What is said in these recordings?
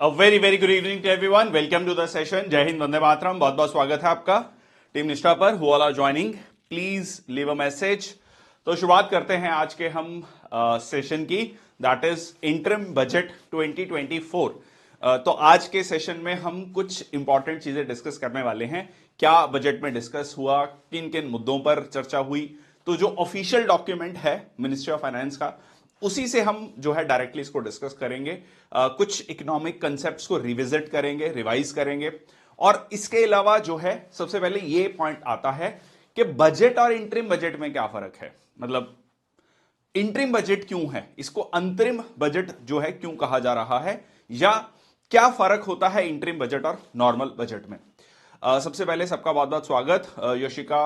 Very very good evening to everyone. Welcome to the session. जय हिंद, वंदे मातरम। बहुत बहुत स्वागत है आपका टीम निष्ठा पर। Who all are joining, please leave a message. तो शुरुआत करते हैं आज के हम सेशन की, दैट इज इंटरिम बजट 2024। तो आज के सेशन में हम कुछ इंपॉर्टेंट चीजें डिस्कस करने वाले हैं। क्या बजट में डिस्कस हुआ, किन किन मुद्दों पर चर्चा हुई। तो जो ऑफिशियल डॉक्यूमेंट है मिनिस्ट्री ऑफ फाइनेंस का, उसी से हम जो है डायरेक्टली इसको डिस्कस करेंगे। कुछ इकोनॉमिक कंसेप्ट्स को रिविजिट करेंगे, रिवाइज करेंगे। और इसके अलावा जो है सबसे पहले ये पॉइंट आता है कि बजट और इंटरिम बजट में क्या फर्क है। मतलब इंटरिम बजट क्यों है, इसको अंतरिम बजट जो है क्यों कहा जा रहा है, या क्या फर्क होता है इंटरिम बजट और नॉर्मल बजट में। सबसे पहले सबका बहुत बहुत स्वागत। यशिका,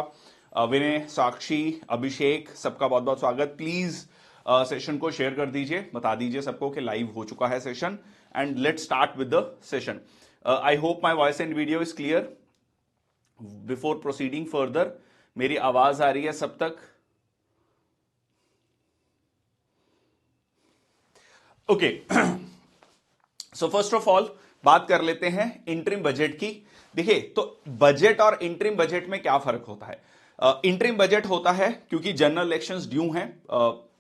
विनय, साक्षी, अभिषेक, सबका बहुत बहुत स्वागत। प्लीज सेशन को शेयर कर दीजिए, बता दीजिए सबको कि लाइव हो चुका है session. And let's start with the session. I hope my voice and video is clear. Before proceeding further, मेरी आवाज आ रही है सब तक? Okay. So first of all बात कर लेते हैं इंटरिम बजट की। देखिए, तो बजट और इंटरिम बजट में क्या फर्क होता है। इंटरिम बजट होता है क्योंकि जनरल इलेक्शंस ड्यू हैं।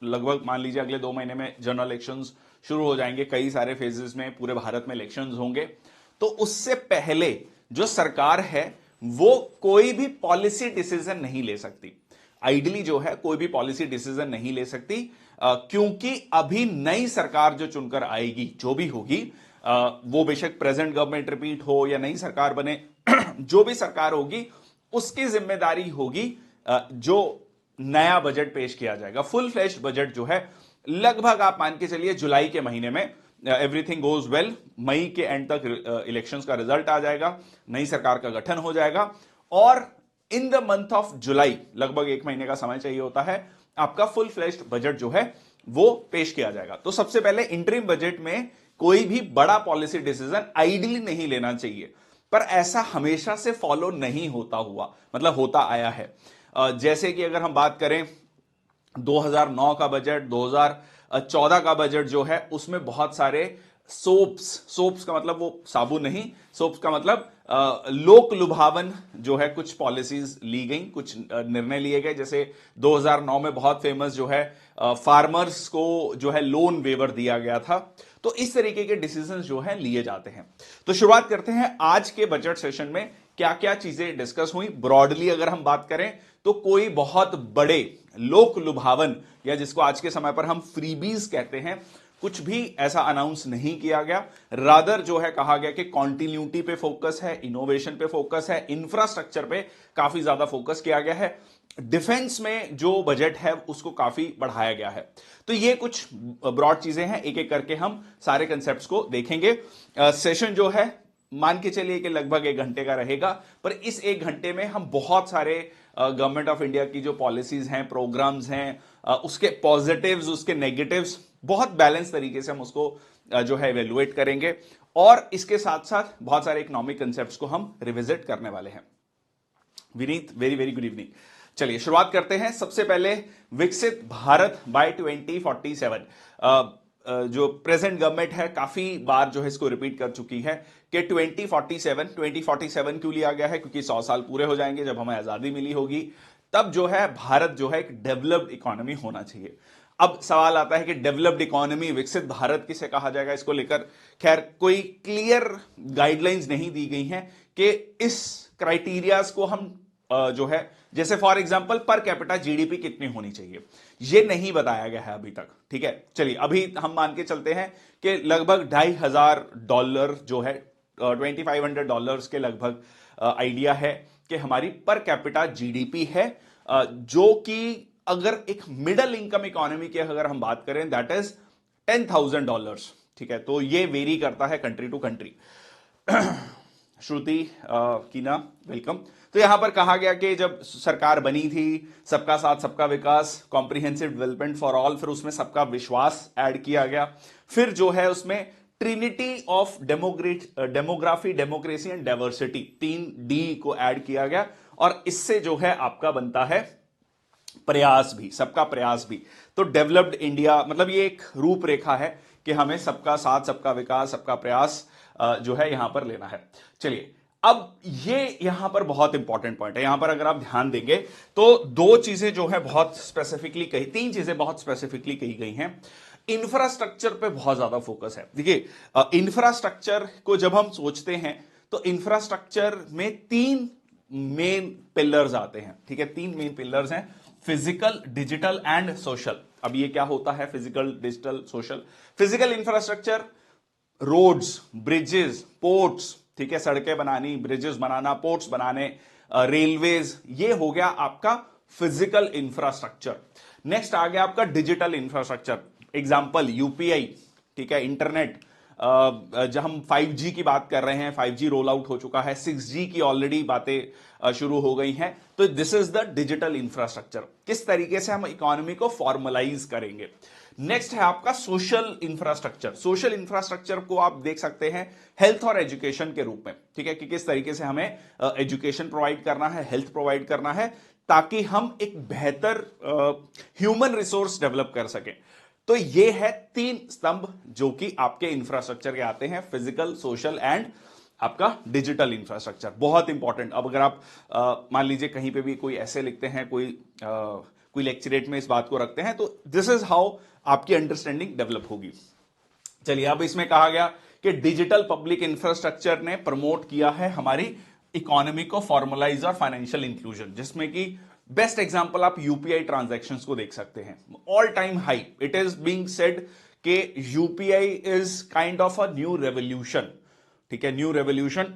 लगभग मान लीजिए अगले 2 महीने में जनरल इलेक्शंस शुरू हो जाएंगे। कई सारे फेजेस में पूरे भारत में इलेक्शंस होंगे। तो उससे पहले जो सरकार है वो कोई भी पॉलिसी डिसीजन नहीं ले सकती। आइडियली जो है कोई भी पॉलिसी डिसीजन नहीं ले सकती, क्योंकि अभी नई सरकार जो चुनकर आएगी, जो भी होगी, वो बेशक प्रेजेंट गवर्नमेंट रिपीट हो या नई सरकार बने, जो भी सरकार होगी उसकी जिम्मेदारी होगी जो नया बजट पेश किया जाएगा। फुल फ्लेश्ड बजट जो है लगभग आप मान के चलिए जुलाई के महीने में, एवरीथिंग गोज वेल, मई के एंड तक इलेक्शंस का रिजल्ट आ जाएगा, नई सरकार का गठन हो जाएगा और in the month of July, लगभग 1 महीने का समय चाहिए होता है, आपका फुल फ्लेश्ड बजट जो है वो पेश किया जाएगा। तो सबसे पहले इंटरिम बजट में कोई भी बड़ा पॉलिसी डिसीजन आइडियली नहीं लेना चाहिए, पर ऐसा हमेशा से फॉलो नहीं होता हुआ, मतलब होता आया है। जैसे कि अगर हम बात करें 2009 का बजट, 2014 का बजट जो है, उसमें बहुत सारे सोप्स का मतलब वो साबुन नहीं, सोप्स का मतलब लोक लुभावन जो है कुछ पॉलिसीज ली गई, कुछ निर्णय लिए गए। जैसे 2009 में बहुत फेमस जो है फार्मर्स को जो है लोन वेवर दिया गया था। तो इस तरीके के डिसीजंस जो है लिए जाते हैं। तो शुरुआत करते हैं आज के बजट सेशन में क्या क्या चीजें डिस्कस हुई। ब्रॉडली अगर हम बात करें तो कोई बहुत बड़े लोक लुभावन, या जिसको आज के समय पर हम फ्रीबीज कहते हैं, कुछ भी ऐसा अनाउंस नहीं किया गया। रादर जो है कहा गया कि कॉन्टिन्यूटी पे फोकस है, इनोवेशन पे फोकस है, इंफ्रास्ट्रक्चर पे काफी ज्यादा फोकस किया गया है। डिफेंस में जो बजट है उसको काफी बढ़ाया गया है। तो ये कुछ ब्रॉड चीजें हैं, एक एक करके हम सारे कंसेप्ट्स को देखेंगे। सेशन जो है मान के चलिए कि लगभग 1 घंटे का रहेगा, पर इस 1 घंटे में हम बहुत सारे गवर्नमेंट ऑफ इंडिया की जो पॉलिसीज हैं, प्रोग्राम्स हैं, उसके पॉजिटिव्स, उसके नेगेटिव्स, बहुत बैलेंस तरीके से हम उसको जो है इवेल्युएट करेंगे। और इसके साथ साथ बहुत सारे इकोनॉमिक कंसेप्ट्स को हम रिविजिट करने वाले हैं। Vineet, very very good evening. चलिए शुरुआत करते हैं। सबसे पहले विकसित भारत बाय 2047। जो प्रेजेंट गवर्नमेंट है काफी बार जो है इसको रिपीट कर चुकी है कि 2047 क्यों लिया गया है, क्योंकि 100 साल पूरे हो जाएंगे जब हमें आजादी मिली होगी। तब जो है भारत जो है एक डेवलप्ड इकोनॉमी होना चाहिए। अब सवाल आता है कि डेवलप्ड इकोनॉमी, विकसित भारत किसे कहा जाएगा, इसको लेकर खैर कोई क्लियर गाइडलाइंस नहीं दी गई हैं कि इस क्राइटेरियाज को हम जो है, जैसे for example per capita GDP कितनी होनी चाहिए, ये नहीं बताया गया है अभी तक। ठीक है, चलिए अभी हम मान के चलते हैं कि लगभग $2,500 जो है, $2,500 के लगभग आइडिया है कि हमारी पर कैपिटा जीडीपी है, जो कि अगर एक मिडिल इनकम इकोनॉमी की अगर हम बात करें दैट इज $10,000। ठीक है, तो ये वेरी करता है कंट्री टू कंट्री। श्रुति, कीना, वेलकम। तो यहां पर कहा गया कि जब सरकार बनी थी, सबका साथ सबका विकास, कॉम्प्रिहेंसिव डेवलपमेंट फॉर ऑल, फिर उसमें सबका विश्वास ऐड किया गया, फिर जो है उसमें Trinity of demography, democracy and diversity, 3D को ऐड किया गया। और इससे जो है आपका बनता है प्रयास भी, सबका प्रयास भी। तो डेवलप्ड इंडिया मतलब ये एक रूपरेखा है कि हमें सबका साथ सबका विकास, सबका प्रयास जो है यहां पर लेना है। चलिए, अब ये यहां पर बहुत इंपॉर्टेंट पॉइंट है। यहां पर अगर आप ध्यान देंगे तो दो चीजें जो है बहुत स्पेसिफिकली कही, तीन चीजें बहुत स्पेसिफिकली कही गई हैं। इंफ्रास्ट्रक्चर पे बहुत ज्यादा फोकस है। देखिए, इंफ्रास्ट्रक्चर को जब हम सोचते हैं तो इंफ्रास्ट्रक्चर में तीन मेन पिलर्स आते हैं। ठीक है, तीन मेन पिलर्स हैं, फिजिकल, डिजिटल एंड सोशल। अब ये क्या होता है physical, digital, social? Physical infrastructure, roads, bridges, ports, ठीक है, सड़कें बनानी, ब्रिजेस बनाना, पोर्ट्स बनाने, रेलवेज, ये हो गया आपका फिजिकल इंफ्रास्ट्रक्चर। नेक्स्ट आ गया आपका डिजिटल इंफ्रास्ट्रक्चर, एग्जांपल यूपीआई, ठीक है, इंटरनेट। जब हम 5G की बात कर रहे हैं, 5G रोल आउट हो चुका है, 6G की ऑलरेडी बातें शुरू हो गई हैं, तो this is the digital infrastructure. किस तरीके से हम इकोनॉमी को फॉर्मलाइज करेंगे। नेक्स्ट है आपका सोशल इंफ्रास्ट्रक्चर। सोशल इंफ्रास्ट्रक्चर को आप देख सकते हैं हेल्थ और एजुकेशन के रूप में, ठीक है, कि किस तरीके से हमें एजुकेशन प्रोवाइड करना है, हेल्थ प्रोवाइड करना है, ताकि हम एक बेहतर ह्यूमन रिसोर्स डेवलप कर सकें। तो ये है तीन स्तंभ जो कि आपके इंफ्रास्ट्रक्चर के आते हैं, फिजिकल, सोशल एंड आपका डिजिटल इंफ्रास्ट्रक्चर। बहुत इंपॉर्टेंट। अब अगर आप मान लीजिए कहीं पे भी कोई ऐसे लिखते हैं, कोई लेक्चरेट में इस बात को रखते हैं, तो दिस इज हाउ आपकी अंडरस्टैंडिंग डेवलप होगी। चलिए, अब इसमें कहा गया कि डिजिटल पब्लिक इंफ्रास्ट्रक्चर ने प्रमोट किया है हमारी इकोनॉमी को फॉर्मलाइज और फाइनेंशियल इंक्लूजन, जिसमें कि बेस्ट एग्जांपल आप यूपीआई ट्रांजैक्शंस को देख सकते हैं, all time high. It is being said कि UPI is kind of a new revolution, ठीक है, न्यू रेवोल्यूशन,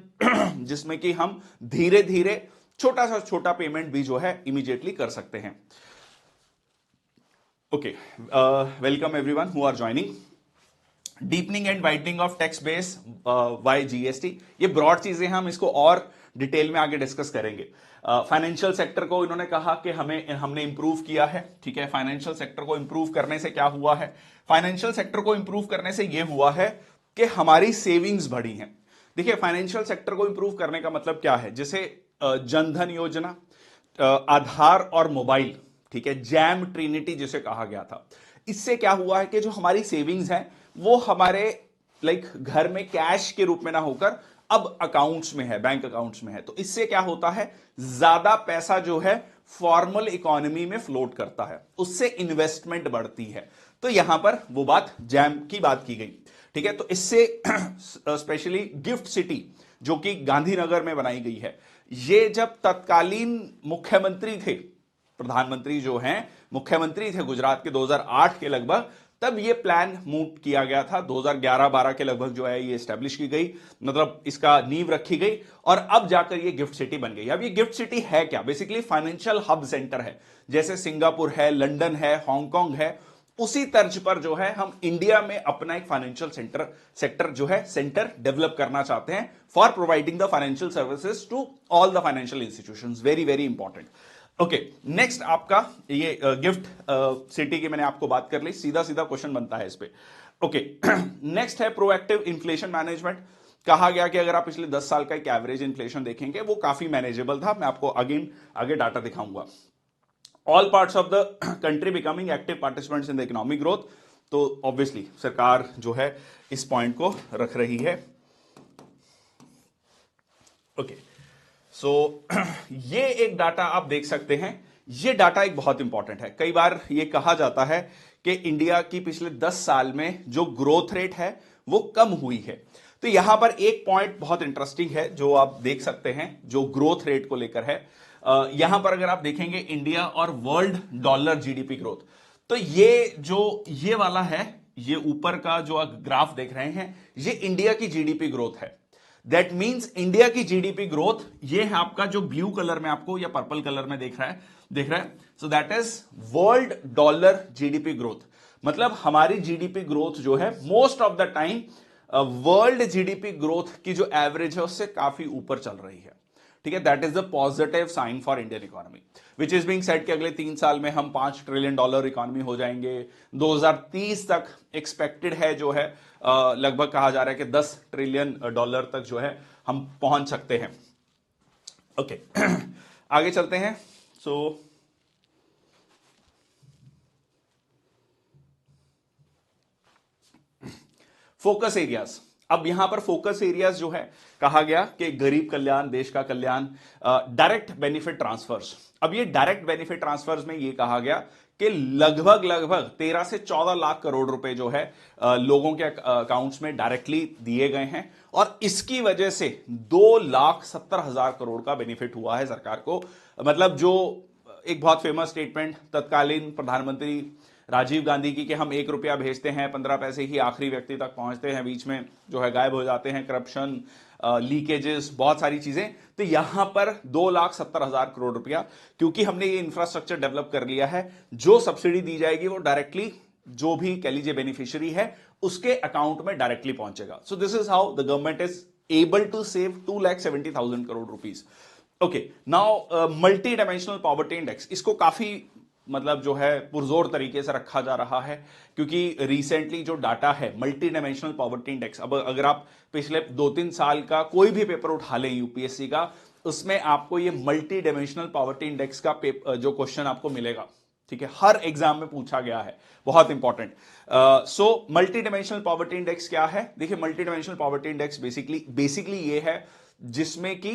जिसमें कि हम धीरे धीरे छोटा सा छोटा पेमेंट भी जो है इमीडिएटली कर सकते हैं। Okay, welcome everyone who are joining. Deepening and widening of tax base by GST, ये ब्रॉड चीजें हम इसको और डिटेल में आगे डिस्कस करेंगे। फाइनेंशियल सेक्टर को इन्होंने कहा कि हमने इंप्रूव किया है, ठीक है। फाइनेंशियल सेक्टर को इंप्रूव करने से क्या हुआ है? फाइनेंशियल सेक्टर को इंप्रूव करने से यह हुआ है कि हमारी सेविंग्स बढ़ी हैं। देखिए, फाइनेंशियल सेक्टर को इंप्रूव करने का मतलब क्या है? जैसे जनधन योजना, आधार और मोबाइल, ठीक है, जैम ट्रिनिटी जिसे कहा गया था, इससे क्या हुआ है कि जो हमारी सेविंग्स हैं वो हमारे घर में कैश के रूप में ना होकर अब अकाउंट्स में है, बैंक अकाउंट्स में है। तो इससे क्या होता है, ज्यादा पैसा जो है फॉर्मल इकोनॉमी में फ्लोट करता है, उससे इन्वेस्टमेंट बढ़ती है। तो यहां पर वो बात, जैम की बात की गई, ठीक है। तो इससे स्पेशली गिफ्ट सिटी जो कि गांधीनगर में बनाई गई है, ये जब तत्कालीन मुख्यमंत्री थे, प्रधानमंत्री जो हैं मुख्यमंत्री थे गुजरात के 2008 के लगभग, तब ये प्लान मूव किया गया था। 2011-12 के लगभग जो है ये एस्टेब्लिश की गई, मतलब इसका नींव रखी गई, और अब जाकर ये गिफ्ट सिटी बन गई। अब ये गिफ्ट सिटी है क्या? बेसिकली फाइनेंशियल हब सेंटर है, जैसे सिंगापुर है, लंदन है, हांगकांग है, उसी तर्ज पर जो है हम इंडिया में अपना एक फाइनेंशियल सेक्टर जो है सेंटर डेवलप करना चाहते हैं for providing the financial services to all the financial institutions. Very very important. Okay, next आपका ये गिफ्ट सिटी की मैंने आपको बात कर ली, सीधा सीधा क्वेश्चन बनता है इस पे। ओके, नेक्स्ट है प्रोएक्टिव इन्फ्लेशन मैनेजमेंट। कहा गया कि अगर आप पिछले 10 साल का एक एवरेज इन्फ्लेशन देखेंगे वो काफी मैनेजेबल था। मैं आपको अगेन आगे डाटा दिखाऊंगा। All parts of the country becoming active participants in the economic growth, तो ऑब्वियसली सरकार जो है इस पॉइंट को रख रही है। ओके, सो ये एक डाटा आप देख सकते हैं। ये डाटा एक बहुत इंपॉर्टेंट है। कई बार ये कहा जाता है कि इंडिया की पिछले 10 साल में जो ग्रोथ रेट है वो कम हुई है। तो यहां पर एक पॉइंट बहुत इंटरेस्टिंग है जो आप देख सकते हैं, जो ग्रोथ रेट को लेकर है। यहां पर अगर आप देखेंगे इंडिया और वर्ल्ड डॉलर जीडीपी ग्रोथ, तो ये वाला है, ये ऊपर का जो आप ग्राफ देख रहे हैं, ये इंडिया की जीडीपी ग्रोथ है। दैट मीन्स इंडिया की जीडीपी ग्रोथ, ये है आपका जो ब्लू कलर में आपको या पर्पल कलर में देख रहा है। सो that is world dollar GDP growth. मतलब हमारी जीडीपी ग्रोथ जो है most of the time world GDP growth की जो एवरेज है उससे काफी ऊपर चल रही है, ठीक है। That is the positive sign for Indian economy, which is being said कि अगले 3 साल में हम $5 ट्रिलियन इकोनॉमी हो जाएंगे। 2030 तक एक्सपेक्टेड है जो है लगभग कहा जा रहा है कि $10 ट्रिलियन तक जो है हम पहुंच सकते हैं। ओके, आगे चलते हैं। सो फोकस एरियाज, अब यहां पर फोकस एरियाज जो है कहा गया कि गरीब कल्याण, देश का कल्याण, डायरेक्ट बेनिफिट ट्रांसफर्स। अब ये डायरेक्ट बेनिफिट ट्रांसफर्स में ये कहा गया कि लगभग लगभग 13 से 14 लाख करोड़ रुपए जो है लोगों के अकाउंट्स में डायरेक्टली दिए गए हैं, और इसकी वजह से 2,70,000 करोड़ का बेनिफिट हुआ है सरकार को। मतलब जो एक बहुत फेमस स्टेटमेंट तत्कालीन प्रधानमंत्री राजीव गांधी की कि हम 1 रुपया भेजते हैं, 15 पैसे ही आखिरी व्यक्ति तक पहुंचते हैं, बीच में जो है गायब हो जाते हैं, करप्शन, लीकेजेस, बहुत सारी चीजें। तो यहां पर 2,70,000 करोड़ रुपया, क्योंकि हमने ये इंफ्रास्ट्रक्चर डेवलप कर लिया है, जो सब्सिडी दी जाएगी वो डायरेक्टली जो भी कह लीजिए बेनिफिशियरी है उसके अकाउंट में डायरेक्टली पहुंचेगा। So this is how the government is able to save 2,70,000 crore rupees. Okay, now multi dimensional poverty index, इसको काफी मतलब जो है पुरजोर तरीके से रखा जा रहा है, क्योंकि रिसेंटली जो डाटा है मल्टी डायमेंशनल पॉवर्टी इंडेक्स, अब अगर आप पिछले 2-3 साल का कोई भी पेपर उठा लें यूपीएससी का, उसमें आपको ये मल्टी डायमेंशनल पॉवर्टी इंडेक्स का जो क्वेश्चन आपको मिलेगा, ठीक है, हर एग्जाम में पूछा गया है, बहुत important. So multi dimensional poverty index क्या है? देखिए, multi dimensional poverty index basically ये है जिसमें कि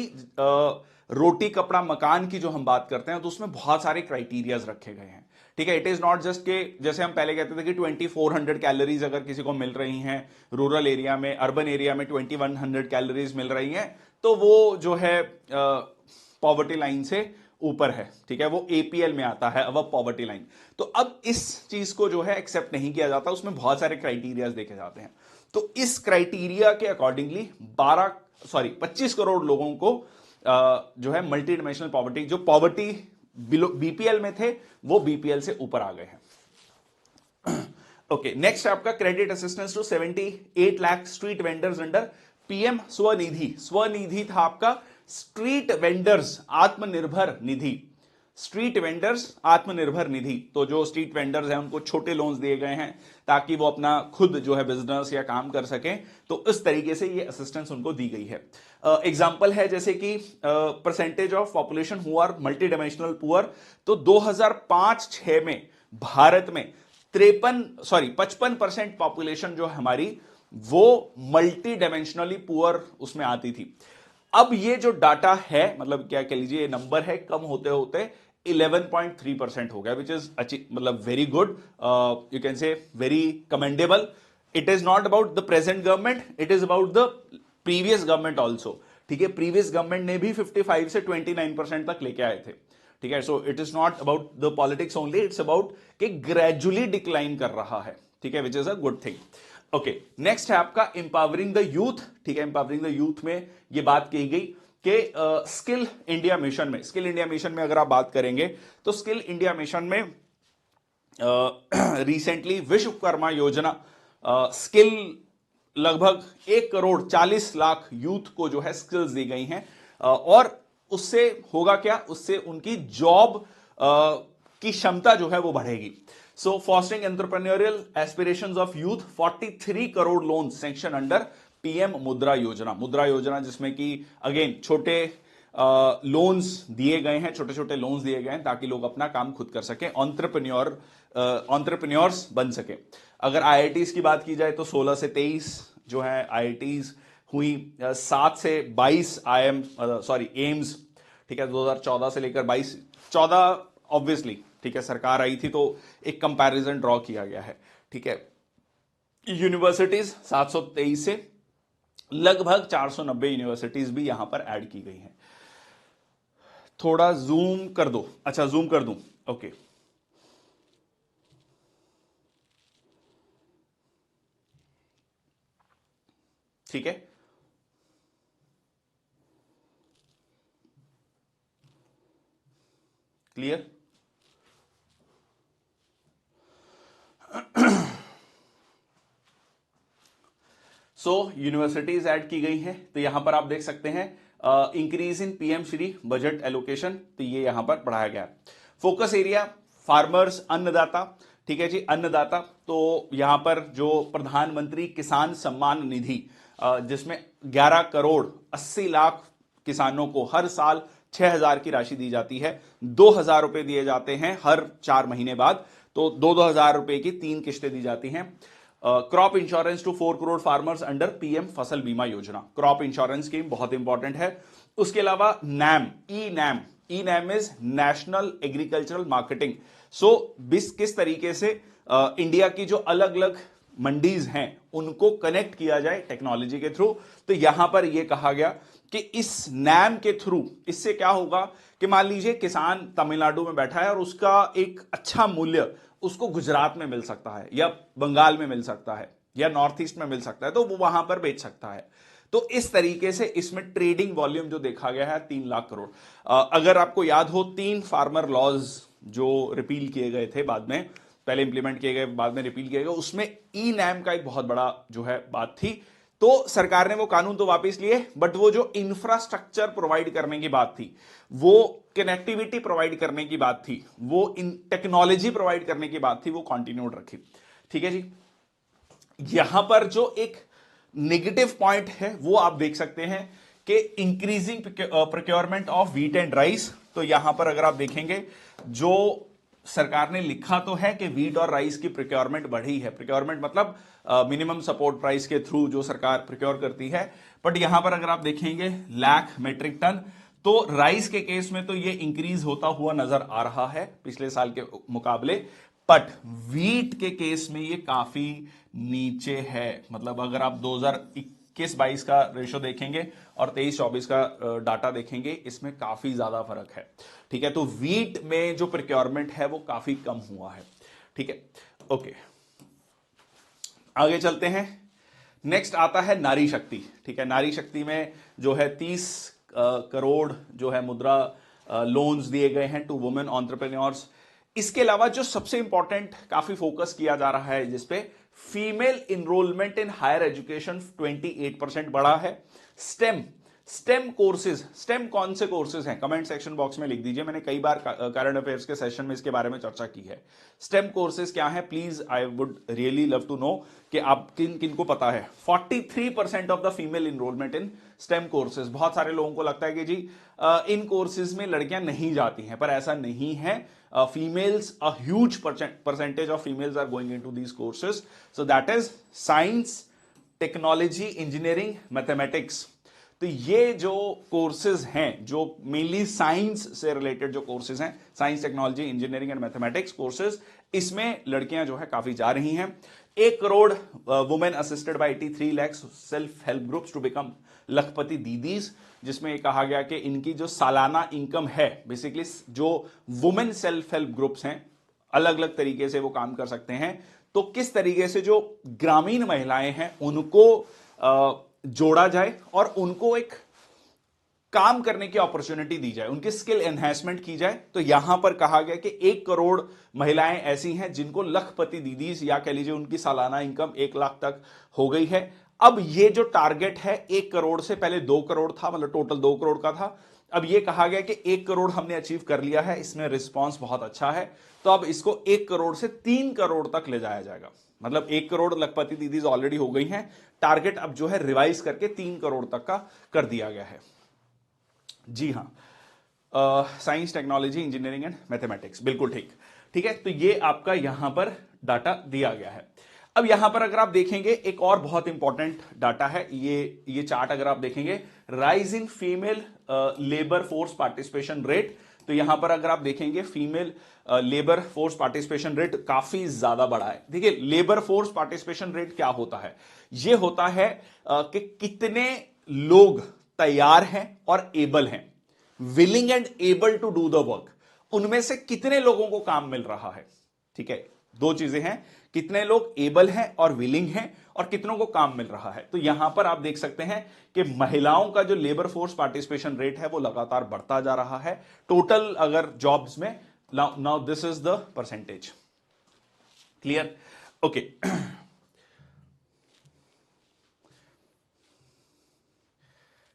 रोटी कपड़ा मकान की जो हम बात करते हैं तो उसमें बहुत सारे क्राइटेरियाज रखे गए हैं, ठीक है। इट इज नॉट जस्ट के जैसे हम पहले कहते थे कि 2400 कैलोरीज अगर किसी को मिल रही हैं रूरल एरिया में, अर्बन एरिया में 2100 कैलोरीज मिल रही हैं, तो वो जो है पॉवर्टी लाइन से ऊपर है, ठीक है, वो एपीएल में आता है, अब पॉवर्टी लाइन। तो अब इस चीज को जो है एक्सेप्ट नहीं किया जाता, उसमें बहुत सारे क्राइटेरियाज देखे जाते हैं। तो इस क्राइटेरिया के अकॉर्डिंगली 25 करोड़ लोगों को जो है मल्टी डायमेंशनल पॉवर्टी, जो पॉवर्टी बीपीएल में थे वो बीपीएल से ऊपर आ गए हैं। ओके, नेक्स्ट आपका credit assistance to 78 lakh street vendors under PM Svanidhi. Svanidhi था आपका street vendors Atmanirbhar Nidhi, street vendors Atmanirbhar Nidhi. तो जो स्ट्रीट वेंडर्स हैं उनको छोटे लोन्स दिए गए हैं ताकि वो अपना खुद जो है बिजनेस या काम कर सकें, तो इस तरीके से ये असिस्टेंस उनको दी गई है। एग्जाम्पल है जैसे कि percentage of population who are multi dimensional poor, तो 2005-6 में भारत में 55% पॉपुलेशन जो हमारी वो मल्टी डायमेंशनली पुअर उसमें आती थी। अब ये जो डाटा है, मतलब क्या कह लीजिए, नंबर है कम होते होते 11.3% हो गया, विच इज मतलब very good, you can say very commendable. It is not about the present government, it is about the previous government also, ठीक है। प्रीवियस गवर्नमेंट ने भी 55 से 29% तक लेके आए थे, ठीक है। So it is not about the politics only, it's about कि ग्रेजुअली डिक्लाइन कर रहा है, ठीक है, which is a good thing. Okay, next है आपका एम्पावरिंग द यूथ, ठीक है। एम्पावरिंग द यूथ में ये बात की गई कि स्किल इंडिया मिशन में, स्किल इंडिया मिशन में अगर आप बात करेंगे तो स्किल इंडिया मिशन में रिसेंटली विश्वकर्मा योजना, स्किल लगभग 1,40,00,000 यूथ को जो है स्किल्स दी गई हैं, और उससे होगा क्या, उससे उनकी जॉब की क्षमता जो है वो बढ़ेगी। So fostering entrepreneurial aspirations of youth, 43 crore loan sanction under PM Mudra Yojana. मुद्रा योजना जिसमें कि अगेन छोटे लोन्स दिए गए हैं, छोटे छोटे लोन्स दिए गए हैं ताकि लोग अपना काम खुद कर सकें, एंटरप्रेन्योर्स बन सके। अगर आईआईटीज की बात की जाए तो 16 से 23 जो है आईआईटीज हुई, 7 से 22 एम्स, ठीक है, 2014 से लेकर 14 ऑब्वियसली, ठीक है, सरकार आई थी तो एक कंपैरिजन ड्रॉ किया गया है, ठीक है। यूनिवर्सिटीज 723 से लगभग 490 यूनिवर्सिटीज भी यहां पर ऐड की गई हैं। थोड़ा जूम कर दो, अच्छा जूम कर दूं, ओके, ठीक है। क्लियर? सो यूनिवर्सिटीज ऐड की गई हैं, तो यहां पर आप देख सकते हैं increase in PM Shri budget allocation, तो ये यहां पर बढ़ाया गया। फोकस एरिया फार्मर्स, अन्नदाता, ठीक है जी, अन्नदाता। तो यहां पर जो प्रधानमंत्री किसान सम्मान निधि, जिसमें 11 करोड़ 80 लाख किसानों को हर साल 6,000 की राशि दी जाती है, 2,000 रुपए दिए जाते हैं हर 4 महीने बाद, तो 2,000 रुपए की 3 किश्तें दी जाती हैं। Crop insurance to 4 crore farmers under PM Fasal Bima Yojana, crop insurance scheme बहुत इंपॉर्टेंट है। उसके अलावा NAM, e NAM is national agricultural marketing. So किस तरीके से इंडिया की जो अलग अलग मंडीज हैं उनको कनेक्ट किया जाए टेक्नोलॉजी के थ्रू। तो यहां पर यह कहा गया कि इस नैम के थ्रू इससे क्या होगा कि मान लीजिए किसान तमिलनाडु में बैठा है और उसका एक अच्छा मूल्य उसको गुजरात में मिल सकता है या बंगाल में मिल सकता है या नॉर्थ ईस्ट में मिल सकता है, तो वो वहां पर बेच सकता है। तो इस तरीके से इसमें ट्रेडिंग वॉल्यूम जो देखा गया है 3 लाख करोड़। अगर आपको याद हो 3 फार्मर लॉज जो रिपील किए गए थे बाद में, पहले इंप्लीमेंट किए गए बाद में रिपील किए गए, उसमें ई नैम का एक बहुत बड़ा जो है बात थी। तो सरकार ने वो कानून तो वापस लिए, बट वो जो इंफ्रास्ट्रक्चर प्रोवाइड करने की बात थी, वो कनेक्टिविटी प्रोवाइड करने की बात थी, वो इन टेक्नोलॉजी प्रोवाइड करने की बात थी, वो कंटिन्यूड रखी। ठीक है जी। यहां पर जो एक नेगेटिव पॉइंट है वो आप देख सकते हैं कि increasing procurement of wheat and rice. तो यहां पर अगर आप देखेंगे जो सरकार ने लिखा तो है कि व्हीट और राइस की प्रोक्योरमेंट बढ़ी है, प्रोक्योरमेंट मतलब मिनिमम सपोर्ट प्राइस के थ्रू जो सरकार प्रोक्योर करती है, बट यहां पर अगर आप देखेंगे लाख मेट्रिक टन, तो राइस के केस में तो ये इंक्रीज होता हुआ नजर आ रहा है पिछले साल के मुकाबले, बट व्हीट के केस में ये काफी नीचे है। मतलब अगर आप 2021-22 का रेशो देखेंगे और 23-24 का डाटा देखेंगे, इसमें काफी ज्यादा फर्क है। ठीक है, तो व्हीट में जो प्रोक्योरमेंट है वो काफी कम हुआ है। ठीक है, ओके, आगे चलते हैं। नेक्स्ट आता है नारी शक्ति। ठीक है, नारी शक्ति में जो है 30 करोड़ जो है मुद्रा लोन्स दिए गए हैं टू वुमेन एंटरप्रेन्योर्स। इसके अलावा जो सबसे इंपॉर्टेंट काफी फोकस किया जा रहा है जिसपे, female enrolment in higher education 28% बढ़ा है। स्टेम कोर्सेज, स्टेम कौन से कोर्सेज हैं कमेंट सेक्शन बॉक्स में लिख दीजिए, मैंने कई बार करंट अफेयर्स के सेशन में इसके बारे में चर्चा की है। स्टेम कोर्सेज क्या है, please I would really love to know कि आप किन किन को पता है। 43% of the female enrolment in STEM courses. बहुत सारे लोगों को लगता है कि जी इन कोर्सेज में लड़कियां नहीं जाती हैं, पर ऐसा नहीं है। Females, a huge percentage of females are going into these courses. So that is science, technology, engineering, mathematics. तो ये जो कोर्सेज हैं जो मेनली साइंस से रिलेटेड जो कोर्सेज हैं, science, technology, engineering and mathematics courses, इसमें लड़कियां जो है काफी जा रही हैं। 1 crore women assisted by 83 lakh self help groups to become Lakhpati didis, जिसमें कहा गया कि इनकी जो सालाना इनकम है, बेसिकली जो वुमेन सेल्फ हेल्प ग्रुप्स हैं अलग अलग तरीके से वो काम कर सकते हैं। तो किस तरीके से जो ग्रामीण महिलाएं हैं उनको जोड़ा जाए और उनको एक काम करने की अपॉर्चुनिटी दी जाए, उनकी स्किल एनहेंसमेंट की जाए। तो यहां पर कहा गया कि 1 करोड़ महिलाएं ऐसी हैं जिनको लखपति दीदीज, या कह लीजिए उनकी सालाना इनकम 1 लाख तक हो गई है। अब ये जो टारगेट है 1 करोड़ से पहले 2 करोड़ था, मतलब टोटल 2 करोड़ का था। अब ये कहा गया कि 1 करोड़ हमने अचीव कर लिया है, इसमें रिस्पॉन्स बहुत अच्छा है, तो अब इसको 1 करोड़ से 3 करोड़ तक ले जाया जाएगा। मतलब 1 करोड़ लखपति दीदीज ऑलरेडी हो गई हैं, टारगेट अब जो है रिवाइज करके 3 करोड़ तक का कर दिया गया है। जी हां, science, technology, engineering and mathematics, बिल्कुल ठीक। ठीक है, तो ये आपका यहां पर डाटा दिया गया है। अब यहां पर अगर आप देखेंगे एक और बहुत इंपॉर्टेंट डाटा है, ये चार्ट अगर आप देखेंगे, rise in female labour force participation rate. तो यहां पर अगर आप देखेंगे female labour force participation rate काफी ज्यादा बढ़ा है। देखिए, लेबर फोर्स पार्टिसिपेशन रेट क्या होता है, यह होता है कि कितने लोग तैयार हैं और एबल हैं, willing and able to do the work, उनमें से कितने लोगों को काम मिल रहा है। ठीक है, 2 चीजें हैं, कितने लोग एबल हैं और विलिंग हैं और कितनों को काम मिल रहा है। तो यहां पर आप देख सकते हैं कि महिलाओं का जो लेबर फोर्स पार्टिसिपेशन रेट है वो लगातार बढ़ता जा रहा है टोटल अगर जॉब्स में। Now this is the percentage, clear, okay.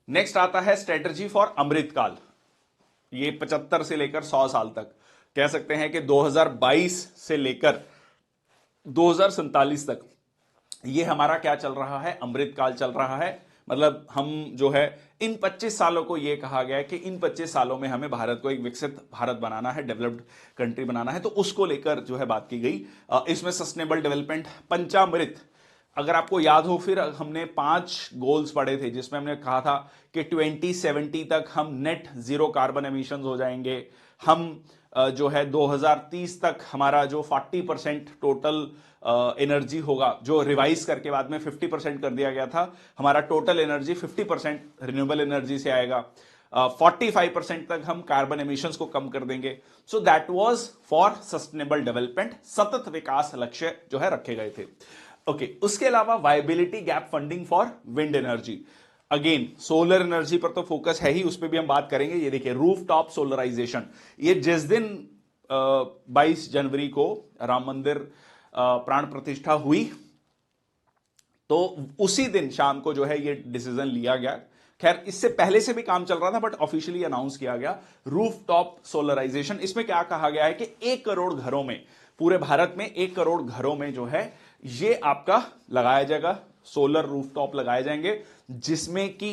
Next आता है स्ट्रेटजी फॉर अमृतकाल। ये 75 से लेकर 100 साल तक, कह सकते हैं कि 2022 से लेकर 2047 तक ये हमारा क्या चल रहा है, अमृतकाल चल रहा है। मतलब हम जो है इन 25 सालों को ये कहा गया है कि इन 25 सालों में हमें भारत को एक विकसित भारत बनाना है, डेवलप्ड कंट्री बनाना है, तो उसको लेकर जो है बात की गई। इसमें सस्टेनेबल डेवलपमेंट, पंचामृत, अगर आपको याद हो, फिर हमने 5 गोल्स पढ़े थे जिसमें हमने कहा था कि 2070 तक हम नेट जीरो कार्बन एमिशन हो जाएंगे। हम जो है 2030 तक हमारा जो 40% टोटल एनर्जी होगा, जो रिवाइज करके बाद में 50% कर दिया गया था, हमारा टोटल एनर्जी 50% रिन्यूएबल एनर्जी से आएगा। 45% तक हम कार्बन एमिशंस को कम कर देंगे। So that was for sustainable development, सतत विकास लक्ष्य जो है रखे गए थे। ओके, उसके अलावा viability gap funding for wind energy. Again solar energy पर तो फोकस है ही, उस पर भी हम बात करेंगे। ये देखिए रूफ टॉप सोलराइजेशन, ये जिस दिन 22 जनवरी को राम मंदिर प्राण प्रतिष्ठा हुई, तो उसी दिन शाम को जो है ये डिसीजन लिया गया। खैर इससे पहले से भी काम चल रहा था, बट ऑफिशियली अनाउंस किया गया रूफ टॉप सोलराइजेशन। इसमें क्या कहा गया है कि 1 करोड़ घरों में, पूरे भारत में 1 करोड़ घरों में जो है ये आपका लगाया जाएगा, सोलर रूफटॉप लगाए जाएंगे, जिसमें कि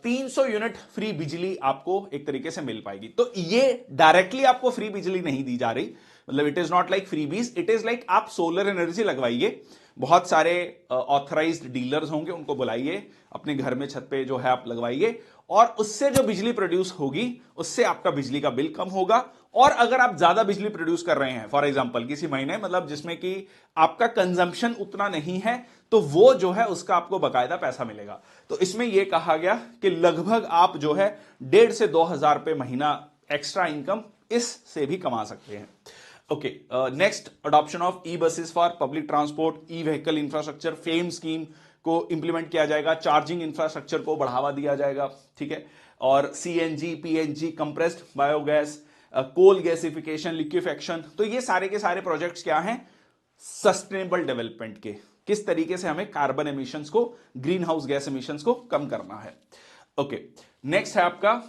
300 यूनिट फ्री बिजली आपको एक तरीके से मिल पाएगी। तो ये डायरेक्टली आपको फ्री बिजली नहीं दी जा रही, मतलब it is not like freebies, it is like आप सोलर एनर्जी लगवाइए, बहुत सारे ऑथराइज्ड डीलर्स होंगे, उनको बुलाइए, अपने घर में छत पे जो है आप लगवाइए, और उससे जो बिजली प्रोड्यूस होगी उससे आपका बिजली का बिल कम होगा। और अगर आप ज्यादा बिजली प्रोड्यूस कर रहे हैं, फॉर एग्जांपल किसी महीने, मतलब जिसमें कि आपका कंजम्पशन उतना नहीं है, तो वो जो है उसका आपको बकायदा पैसा मिलेगा। तो इसमें यह कहा गया कि लगभग आप जो है 1,500 से 2,000 रुपए महीना एक्स्ट्रा इनकम इससे भी कमा सकते हैं। Okay, next, adoption of e buses for public transport, e vehicle infrastructure, fame scheme को इंप्लीमेंट किया जाएगा, चार्जिंग इंफ्रास्ट्रक्चर को बढ़ावा दिया जाएगा, ठीक है, और CNG, PNG, compressed biogas, coal gasification, liquefaction. तो ये सारे के सारे प्रोजेक्ट्स क्या हैं, सस्टेनेबल डेवलपमेंट के, किस तरीके से हमें कार्बन एमिशंस को, ग्रीन हाउस गैस एमिशंस को कम करना है। ओके, नेक्स्ट है आपका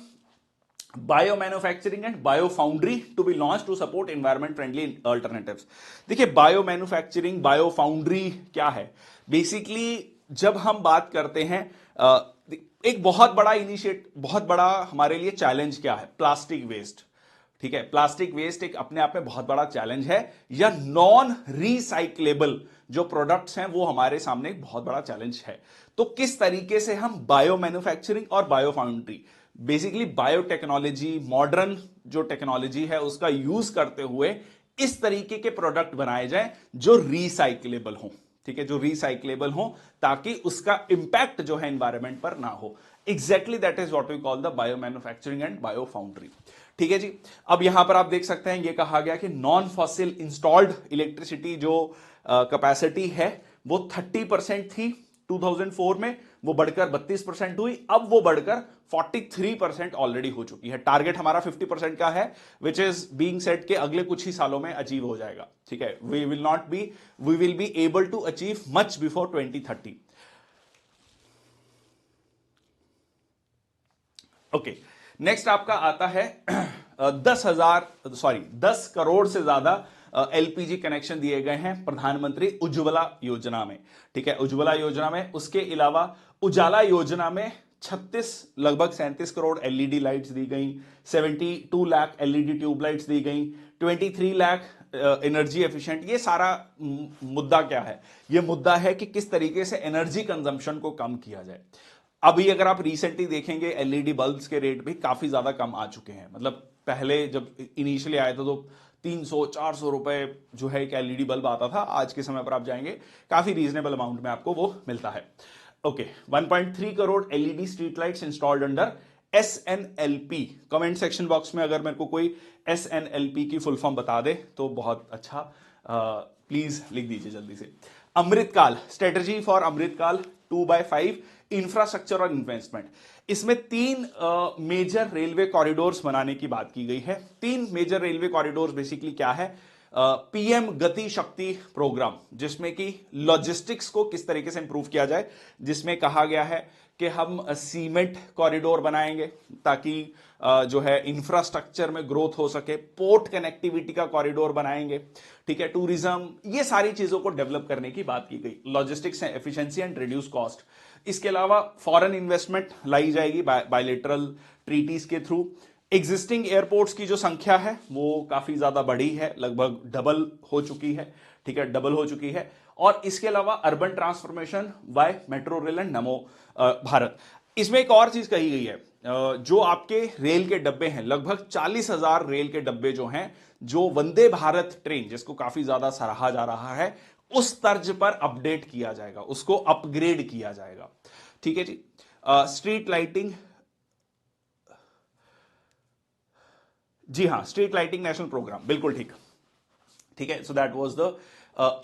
bio manufacturing and bio foundry to be launch to support environment friendly alternatives. देखिए बायो मैन्युफैक्चरिंग, बायो फाउंड्री क्या है, बेसिकली जब हम बात करते हैं, एक बहुत बड़ा हमारे लिए चैलेंज क्या है, प्लास्टिक वेस्ट, ठीक है। प्लास्टिक वेस्ट एक अपने आप में बहुत बड़ा चैलेंज है, या नॉन रिसाइक्लेबल जो प्रोडक्ट्स हैं वो हमारे सामने एक बहुत बड़ा चैलेंज है। तो किस तरीके से हम बायो मैन्युफैक्चरिंग और bio foundry, basically biotechnology, modern जो टेक्नोलॉजी है उसका यूज करते हुए इस तरीके के प्रोडक्ट बनाए जाएं जो रिसाइक्लेबल हो, ठीक है, जो रिसाइक्लेबल हो, ताकि उसका इंपैक्ट जो है एनवायरमेंट पर ना हो। Exactly that is what we call the bio manufacturing and bio foundry, ठीक है जी। अब यहां पर आप देख सकते हैं, ये कहा गया कि नॉन फॉसिल इंस्टॉल्ड इलेक्ट्रिसिटी जो कैपेसिटी है वो 30% थी 2004 में, वो बढ़कर 32% हुई, अब वो बढ़कर 43% ऑलरेडी हो चुकी है। टारगेट हमारा 50% का है, विच इज बीइंग सेट के अगले कुछ ही सालों में अचीव हो जाएगा, ठीक है। We will be able to achieve much before 2030। Okay, next आपका आता है 10 करोड़ से ज्यादा एलपीजी कनेक्शन दिए गए हैं प्रधानमंत्री उज्ज्वला योजना में, ठीक है, उज्ज्वला योजना में। उसके अलावा उजाला योजना में लगभग 37 करोड़ एलईडी लाइट्स दी गई, 72 लाख एलईडी ट्यूबलाइट्स दी गई, 23 लाख एनर्जी एफिशिएंट। ये सारा मुद्दा क्या है, ये मुद्दा है कि किस तरीके से एनर्जी कंजम्पशन को कम किया जाए। अभी अगर आप रिसेंटली देखेंगे, एलईडी बल्ब्स के रेट भी काफी ज्यादा कम आ चुके हैं। मतलब पहले जब इनिशियली आया था तो 300-400 रुपए जो है एक एलईडी बल्ब आता था, आज के समय पर आप जाएंगे काफी रीजनेबल अमाउंट में आपको वो मिलता है। Okay, 1.3 crore LED street lights installed under SNLP. Comment section box में अगर मेरे को कोई एसएनएलपी की फुल फॉर्म बता दे तो बहुत अच्छा, प्लीज लिख दीजिए जल्दी से। अमृतकाल, strategy for Amrit Kaal 2x5 infrastructure और इन्वेस्टमेंट। इसमें 3 मेजर रेलवे कॉरिडोर्स बनाने की बात की गई है। 3 मेजर रेलवे कॉरिडोर्स बेसिकली क्या है, पीएम गति शक्ति प्रोग्राम, जिसमें कि लॉजिस्टिक्स को किस तरीके से इंप्रूव किया जाए, जिसमें कहा गया है कि हम सीमेंट कॉरिडोर बनाएंगे ताकि जो है इंफ्रास्ट्रक्चर में ग्रोथ हो सके, पोर्ट कनेक्टिविटी का कॉरिडोर बनाएंगे, ठीक है, टूरिज्म, ये सारी चीजों को डेवलप करने की बात की गई। Logistics and efficiency and reduce cost. इसके अलावा फॉरेन इन्वेस्टमेंट लाई जाएगी बायलैटरल ट्रीटीज के थ्रू। एग्जिस्टिंग एयरपोर्ट्स की जो संख्या है वो काफी ज्यादा बढ़ी है, लगभग डबल हो चुकी है, ठीक है, डबल हो चुकी है। और इसके अलावा urban transformation by metro rail and Namo Bharat. इसमें एक और चीज कही गई है, जो आपके रेल के डब्बे हैं, लगभग 40,000 रेल के डब्बे जो हैं, जो वंदे भारत ट्रेन जिसको काफी ज्यादा सराहा जा रहा है, उस तर्ज पर अपडेट किया जाएगा, उसको अपग्रेड किया जाएगा, ठीक है जी। स्ट्रीट लाइटिंग, जी हां, स्ट्रीट लाइटिंग नेशनल प्रोग्राम, बिल्कुल ठीक, ठीक है। So that was the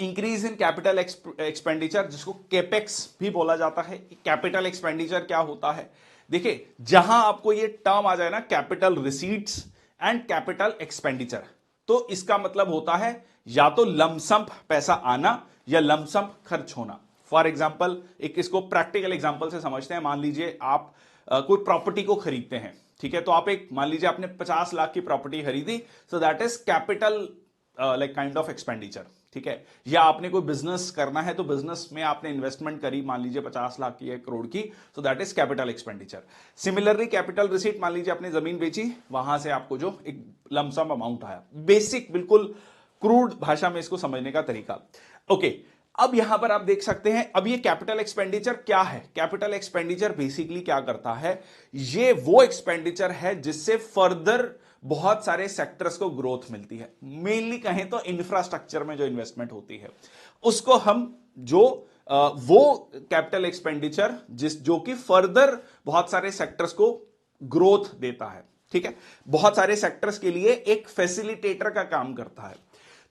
increase in capital expenditure, जिसको केपेक्स भी बोला जाता है। कैपिटल एक्सपेंडिचर क्या होता है? देखिए, जहां आपको ये टर्म आ जाए ना, capital receipts and capital expenditure, तो इसका मतलब होता है या तो लमसम पैसा आना या लमसम खर्च होना। फॉर एग्जाम्पल, एक इसको प्रैक्टिकल एग्जाम्पल से समझते हैं। मान लीजिए आप कोई प्रॉपर्टी को खरीदते हैं, ठीक है, तो आप एक, मान लीजिए आपने 50 लाख की प्रॉपर्टी खरीदी, सो that is capital like kind of expenditure, ठीक है। या आपने कोई बिजनेस करना है, तो बिजनेस में आपने इन्वेस्टमेंट करी, मान लीजिए 50 लाख की, 1 करोड़ की, सो that is capital expenditure. Similarly capital receipt, मान लीजिए आपने जमीन बेची, वहां से आपको जो एक लमसम अमाउंट आया। बेसिक, बिल्कुल क्रूड भाषा में इसको समझने का तरीका। ओके, अब यहां पर आप देख सकते हैं, अब ये कैपिटल एक्सपेंडिचर क्या है? कैपिटल एक्सपेंडिचर बेसिकली क्या करता है? ये वो एक्सपेंडिचर है जिससे फर्दर बहुत सारे सेक्टर्स को ग्रोथ मिलती है। मेनली कहें तो इंफ्रास्ट्रक्चर में जो इन्वेस्टमेंट होती है, उसको हम जो वो कैपिटल एक्सपेंडिचर जो कि फर्दर बहुत सारे सेक्टर्स को ग्रोथ देता है, ठीक है, बहुत सारे सेक्टर्स के लिए एक फैसिलिटेटर का काम करता है।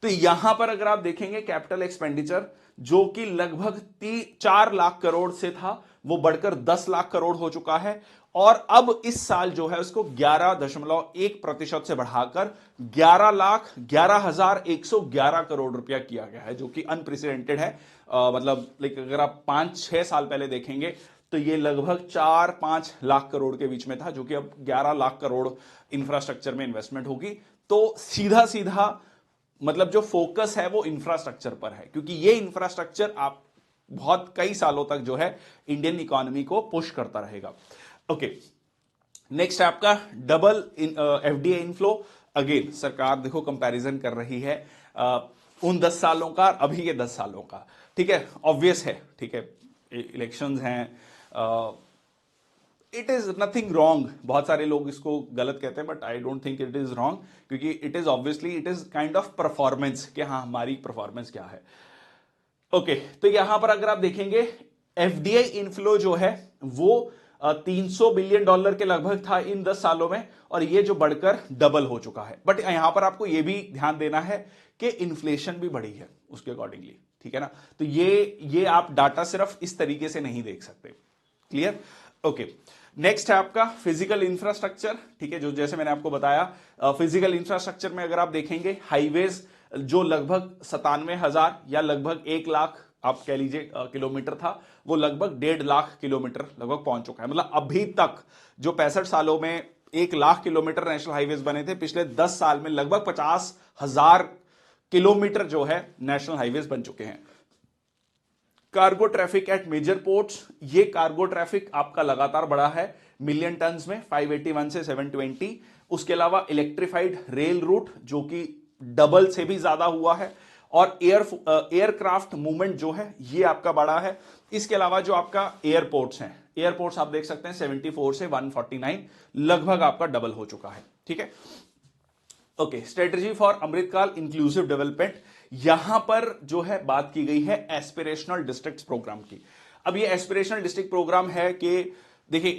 तो यहां पर अगर आप देखेंगे कैपिटल एक्सपेंडिचर, जो कि लगभग 4 लाख करोड़ से था, वो बढ़कर 10 लाख करोड़ हो चुका है। और अब इस साल जो है उसको 11.1% से बढ़ाकर 11,11,111 करोड़ रुपया किया गया है, जो कि अनप्रेसिडेंटेड है। मतलब लाइक अगर आप 5-6 साल पहले देखेंगे तो ये लगभग 4-5 लाख करोड़ के बीच में था, जो कि अब 11 लाख करोड़ इंफ्रास्ट्रक्चर में इन्वेस्टमेंट होगी। तो सीधा सीधा मतलब जो फोकस है वो इंफ्रास्ट्रक्चर पर है, क्योंकि ये इंफ्रास्ट्रक्चर आप बहुत कई सालों तक जो है इंडियन इकोनॉमी को पुश करता रहेगा। ओके, नेक्स्ट है आपका डबल एफडीआई इनफ्लो। अगेन सरकार देखो कंपैरिजन कर रही है उन 10 सालों का, अभी के 10 सालों का, ठीक है। ऑब्वियस है, ठीक है, इलेक्शंस हैं, इट इज नथिंग रॉन्ग। बहुत सारे लोग इसको गलत कहते हैं, but I don't think it is wrong, क्योंकि it is obviously it is kind of performance, कि हाँ हमारी परफॉर्मेंस क्या है। ओके, तो यहां पर अगर आप देखेंगे एफडीआई इनफ्लो जो है वो 300 बिलियन डॉलर के लगभग था इन 10 सालों में, और ये जो बढ़कर डबल हो चुका है। बट यहां पर आपको ये भी ध्यान देना है कि इन्फ्लेशन भी बढ़ी है उसके अकॉर्डिंगली, ठीक है ना। तो ये आप डाटा सिर्फ इस तरीके से नहीं देख सकते। क्लियर? ओके, नेक्स्ट है आपका फिजिकल इंफ्रास्ट्रक्चर, ठीक है, जो जैसे मैंने आपको बताया फिजिकल इंफ्रास्ट्रक्चर में अगर आप देखेंगे हाईवेज जो लगभग 97,000 या लगभग 1 लाख आप कह लीजिए किलोमीटर था, वो लगभग 1.5 लाख किलोमीटर लगभग पहुंच चुका है। मतलब अभी तक जो 65 सालों में 1 लाख किलोमीटर नेशनल हाईवेज बने थे, पिछले 10 साल में लगभग 50,000 किलोमीटर जो है नेशनल हाईवेज बन चुके हैं। Cargo traffic at major ports, ये कार्गो ट्रैफिक आपका लगातार बढ़ा है मिलियन टन्स में, 581 से 720। उसके अलावा इलेक्ट्रिफाइड रेल रूट जो कि डबल से भी ज्यादा हुआ है, और एयरक्राफ्ट मूवमेंट जो है ये आपका बढ़ा है। इसके अलावा जो आपका एयरपोर्ट्स हैं, एयरपोर्ट्स आप देख सकते हैं 74 से 149 लगभग आपका डबल हो चुका है, ठीक है। Okay, strategy for Amrit Kaal inclusive development, यहां पर जो है बात की गई है एस्पिरेशनल डिस्ट्रिक्ट प्रोग्राम की। अब ये एस्पिरेशनल डिस्ट्रिक्ट प्रोग्राम है कि देखिए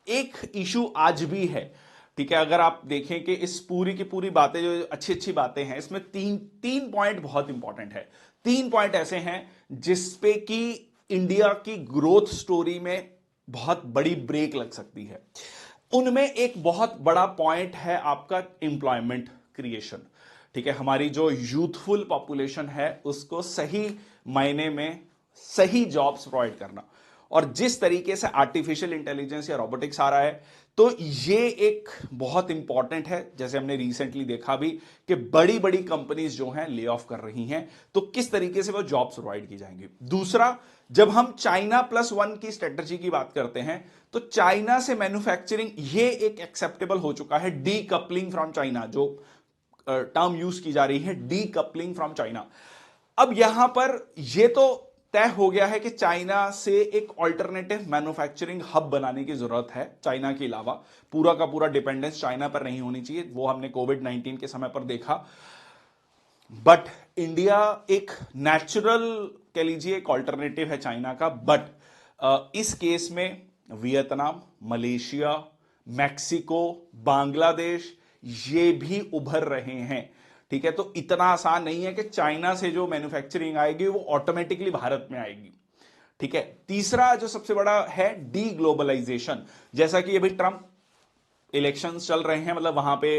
एक इशू आज भी है, ठीक है। अगर आप देखें कि इस पूरी की पूरी बातें जो अच्छी अच्छी बातें हैं, इसमें तीन पॉइंट बहुत इंपॉर्टेंट है। 3 पॉइंट ऐसे हैं जिसपे कि इंडिया की ग्रोथ स्टोरी में बहुत बड़ी ब्रेक लग सकती है। उनमें एक बहुत बड़ा पॉइंट है आपका एम्प्लॉयमेंट क्रिएशन, ठीक है। हमारी जो यूथफुल पॉपुलेशन है उसको सही मायने में सही जॉब्स प्रोवाइड करना। और जिस तरीके से आर्टिफिशियल इंटेलिजेंस या रोबोटिक्स आ रहा है, तो ये एक बहुत इंपॉर्टेंट है। जैसे हमने रिसेंटली देखा भी कि बड़ी बड़ी कंपनीज जो हैं ले ऑफ कर रही हैं, तो किस तरीके से वो जॉब्स प्रोवाइड की जाएंगी। दूसरा, जब हम चाइना +1 की स्ट्रेटजी की बात करते हैं, तो चाइना से मैन्युफैक्चरिंग ये एक एक्सेप्टेबल हो चुका है, डी कपलिंग फ्रॉम चाइना, जो टर्म यूज की जा रही है, डी कपलिंग फ्रॉम चाइना। अब यहां पर यह तो तय हो गया है कि चाइना से एक ऑल्टरनेटिव मैन्युफैक्चरिंग हब बनाने की जरूरत है। चाइना के अलावा पूरा का पूरा डिपेंडेंस चाइना पर नहीं होनी चाहिए, वो हमने कोविड-19 के समय पर देखा। बट इंडिया एक नेचुरल कह लीजिए एक ऑल्टरनेटिव है चाइना का। बट इस केस में वियतनाम, मलेशिया, मैक्सिको, बांग्लादेश ये भी उभर रहे हैं। ठीक है, तो इतना आसान नहीं है कि चाइना से जो मैन्युफैक्चरिंग आएगी वो ऑटोमेटिकली भारत में आएगी। ठीक है, तीसरा जो सबसे बड़ा है डी ग्लोबलाइजेशन। जैसा कि अभी ट्रंप इलेक्शंस चल रहे हैं, मतलब वहां पे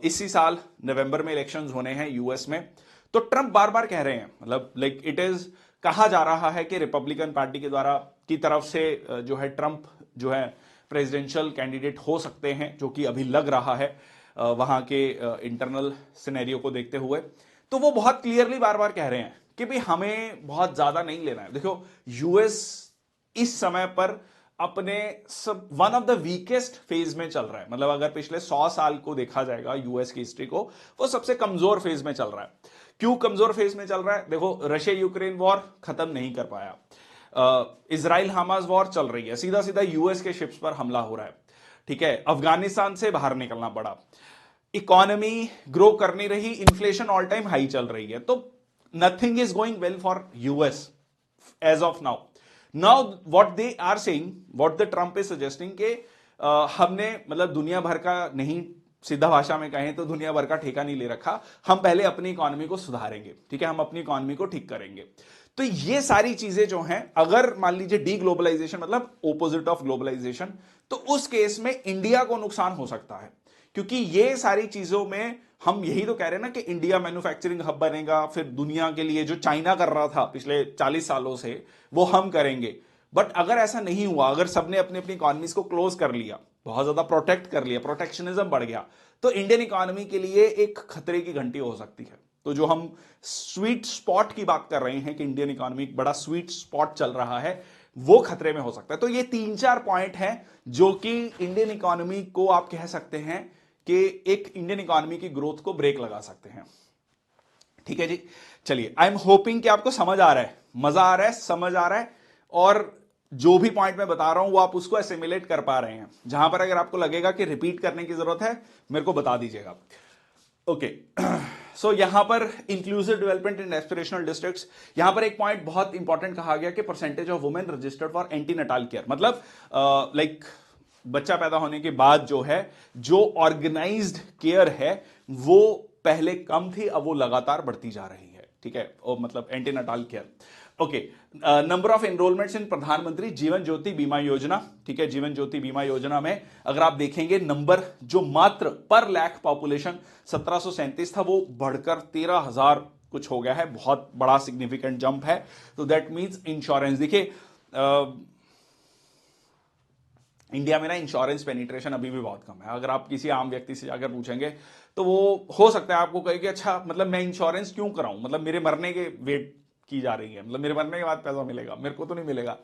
इसी साल नवंबर में इलेक्शंस होने हैं यूएस में। तो ट्रंप बार बार कह रहे हैं, मतलब लाइक इट इज कहा जा रहा है कि रिपब्लिकन पार्टी के द्वारा की तरफ से जो है ट्रंप जो है प्रेसिडेंशियल कैंडिडेट हो सकते हैं, जो कि अभी लग रहा है वहां के इंटरनल सिनेरियो को देखते हुए। तो वो बहुत क्लियरली बार बार कह रहे हैं कि भाई हमें बहुत ज्यादा नहीं लेना है। देखो, यूएस इस समय पर अपने सब one of the weakest phase में चल रहा है। मतलब अगर पिछले 100 साल को देखा जाएगा यूएस की हिस्ट्री को, वो सबसे कमजोर फेज में चल रहा है। क्यों कमजोर फेज में चल रहा है? देखो, रशिया यूक्रेन वॉर खत्म नहीं कर पाया, इजराइल हमास वॉर चल रही है, सीधा सीधा यूएस के शिप्स पर हमला हो रहा है। ठीक है, अफगानिस्तान से बाहर निकलना पड़ा, इकोनॉमी ग्रो कर नहीं रही, इन्फ्लेशन ऑल टाइम हाई चल रही है। तो nothing is going well for us as of now. Now what they are saying, what the Trump is suggesting के हमने मतलब दुनिया भर का नहीं, सीधा भाषा में कहें तो दुनिया भर का ठेका नहीं ले रखा, हम पहले अपनी इकोनॉमी को सुधारेंगे। ठीक है, हम अपनी इकोनॉमी को ठीक करेंगे। तो ये सारी चीजें जो हैं, अगर मान लीजिए डी ग्लोबलाइजेशन मतलब ओपोजिट ऑफ ग्लोबलाइजेशन, तो उस केस में इंडिया को नुकसान हो सकता है। क्योंकि ये सारी चीजों में हम यही तो कह रहे हैं ना कि इंडिया मैन्युफैक्चरिंग हब बनेगा, फिर दुनिया के लिए जो चाइना कर रहा था पिछले 40 सालों से वो हम करेंगे। बट अगर ऐसा नहीं हुआ, अगर सबने अपनी अपनी इकोनॉमीज को क्लोज कर लिया, बहुत ज्यादा प्रोटेक्ट कर लिया, प्रोटेक्शनिज्म बढ़ गया, तो इंडियन इकोनॉमी के लिए एक खतरे की घंटी हो सकती है। तो जो हम स्वीट स्पॉट की बात कर रहे हैं कि इंडियन इकोनॉमी एक बड़ा स्वीट स्पॉट चल रहा है, वो खतरे में हो सकता है। तो ये 3-4 पॉइंट हैं जो कि इंडियन इकोनॉमी को आप कह सकते हैं कि एक इंडियन इकोनॉमी की ग्रोथ को ब्रेक लगा सकते हैं। ठीक है जी, चलिए, आई एम होपिंग कि आपको समझ आ रहा है, मजा आ रहा है, समझ आ रहा है, और जो भी पॉइंट मैं बता रहा हूं वो आप उसको एसिमिलेट कर पा रहे हैं। जहां पर अगर आपको लगेगा कि रिपीट करने की जरूरत है, मेरे को बता दीजिएगा। ओके, सो यहां पर inclusive development in aspirational districts, यहां पर एक पॉइंट बहुत इंपॉर्टेंट कहा गया कि percentage of women registered for antenatal care, मतलब लाइक बच्चा पैदा होने के बाद जो है, जो ऑर्गेनाइज्ड केयर है वो पहले कम थी, अब वो लगातार बढ़ती जा रही है। ठीक है, और मतलब antenatal care. Okay, number of enrolments in Pradhan Mantri Jeevan ज्योति बीमा योजना। ठीक है, जीवन ज्योति बीमा योजना में अगर आप देखेंगे नंबर जो मात्र पर लाख पॉपुलेशन 1737 था, वो बढ़कर 13,000 कुछ हो गया है। बहुत बड़ा सिग्निफिकेंट जंप है। तो दैट मीन्स इंश्योरेंस, देखिए इंडिया में ना इंश्योरेंस पेनिट्रेशन अभी भी बहुत कम है। अगर आप किसी आम व्यक्ति से जाकर पूछेंगे तो वो हो सकता है आपको कहे कि अच्छा, मतलब मैं इंश्योरेंस क्यों कराऊं, मतलब मेरे मरने के वेट की जा रही है, मतलब मेरे मरने के बाद पैसा मिलेगा, मेरे को तो नहीं मिलेगा।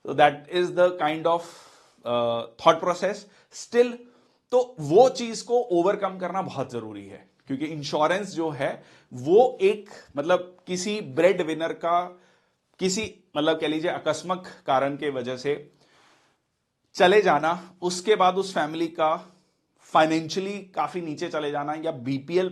तो that is the kind of thought process still. तो वो चीज को ओवरकम करना बहुत जरूरी है, क्योंकि इंश्योरेंस जो है वो एक मतलब किसी ब्रेड विनर का किसी मतलब कह लीजिए अकस्मक कारण के वजह से चले जाना, उसके बाद उस फैमिली का फाइनेंशियली काफी नीचे चले जाना, या बीपीएल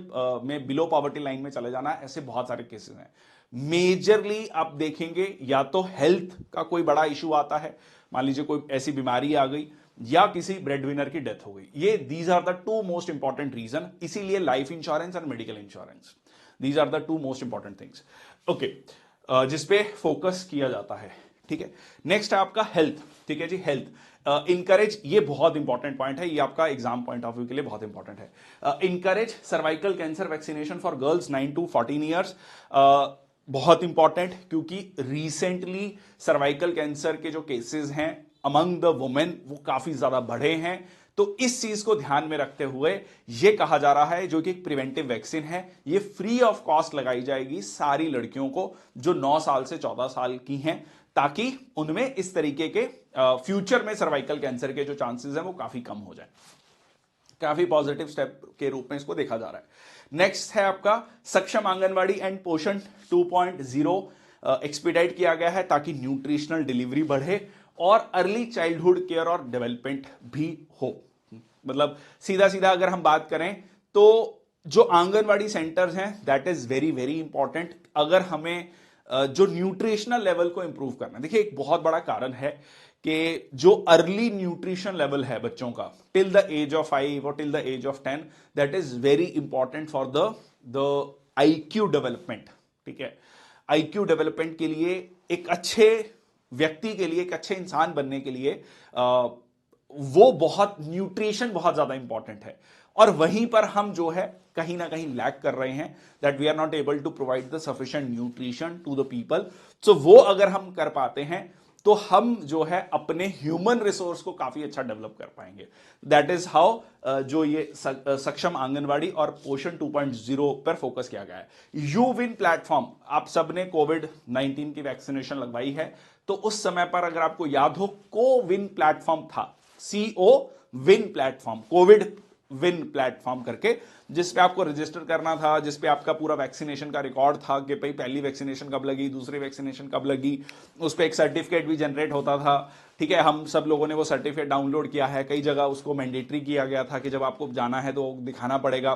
में बिलो पॉवर्टी लाइन में चले जाना, ऐसे बहुत सारे केसेस हैं। मेजरली आप देखेंगे या तो हेल्थ का कोई बड़ा इशू आता है, मान लीजिए कोई ऐसी बीमारी आ गई, या किसी ब्रेडविनर की डेथ हो गई। ये these are the 2 most important reason. इसीलिए लाइफ इंश्योरेंस और medical insurance, these are the 2 most important things. Okay, जिसपे फोकस किया जाता है। ठीक है, नेक्स्ट है आपका हेल्थ। ठीक है जी, हेल्थ इनकरेज, ये बहुत इंपॉर्टेंट पॉइंट है, ये आपका एग्जाम पॉइंट ऑफ व्यू के लिए बहुत इंपॉर्टेंट है। Encourage cervical cancer vaccination for girls 9 to 14 years, बहुत इंपॉर्टेंट, क्योंकि रिसेंटली सर्वाइकल कैंसर के जो केसेस हैं अमंग द वुमेन वो काफी ज्यादा बढ़े हैं। तो इस चीज को ध्यान में रखते हुए यह कहा जा रहा है, जो कि एक प्रिवेंटिव वैक्सीन है, ये फ्री ऑफ कॉस्ट लगाई जाएगी सारी लड़कियों को जो 9 साल से 14 साल की हैं, ताकि उनमें इस तरीके के फ्यूचर में सर्वाइकल कैंसर के जो चांसेस हैं वो काफी कम हो जाए। काफी पॉजिटिव स्टेप के रूप में इसको देखा जा रहा है। नेक्स्ट है आपका सक्षम आंगनवाड़ी एंड पोषण 2.0 एक्सपीडाइट किया गया है ताकि न्यूट्रिशनल डिलीवरी बढ़े और अर्ली चाइल्डहुड केयर और डेवलपमेंट भी हो। मतलब सीधा सीधा अगर हम बात करें तो जो आंगनवाड़ी सेंटर्स हैं that is very very important. अगर हमें जो न्यूट्रिशनल लेवल को इंप्रूव करना है, देखिए एक बहुत बड़ा कारण है कि जो अर्ली न्यूट्रिशन लेवल है बच्चों का टिल द एज ऑफ 5 और till the age of 10, that is very important for the IQ development. ठीक है, आईक्यू डेवलपमेंट के लिए, एक अच्छे व्यक्ति के लिए, एक अच्छे इंसान बनने के लिए वो बहुत न्यूट्रिशन बहुत ज्यादा इंपॉर्टेंट है। और वहीं पर हम जो है कहीं ना कहीं लैक कर रहे हैं, that we are not able to provide the sufficient nutrition to the people. So वो अगर हम कर पाते हैं तो हम जो है अपने ह्यूमन रिसोर्स को काफी अच्छा डेवलप कर पाएंगे। दैट इज हाउ जो ये सक्षम आंगनवाड़ी और पोषण 2.0 पर फोकस किया गया है। यू विन प्लेटफॉर्म, आप सबने कोविड-19 की वैक्सीनेशन लगवाई है, तो उस समय पर अगर आपको याद हो को विन प्लेटफॉर्म था, CO win platform, Covid win platform करके, जिसपे आपको रजिस्टर करना था, जिसपे आपका पूरा वैक्सीनेशन का रिकॉर्ड था कि भाई पहली वैक्सीनेशन कब लगी, दूसरी वैक्सीनेशन कब लगी, उस पर एक सर्टिफिकेट भी जनरेट होता था। ठीक है, हम सब लोगों ने वो सर्टिफिकेट डाउनलोड किया है, कई जगह उसको मैंडेटरी किया गया था कि जब आपको जाना है तो दिखाना पड़ेगा।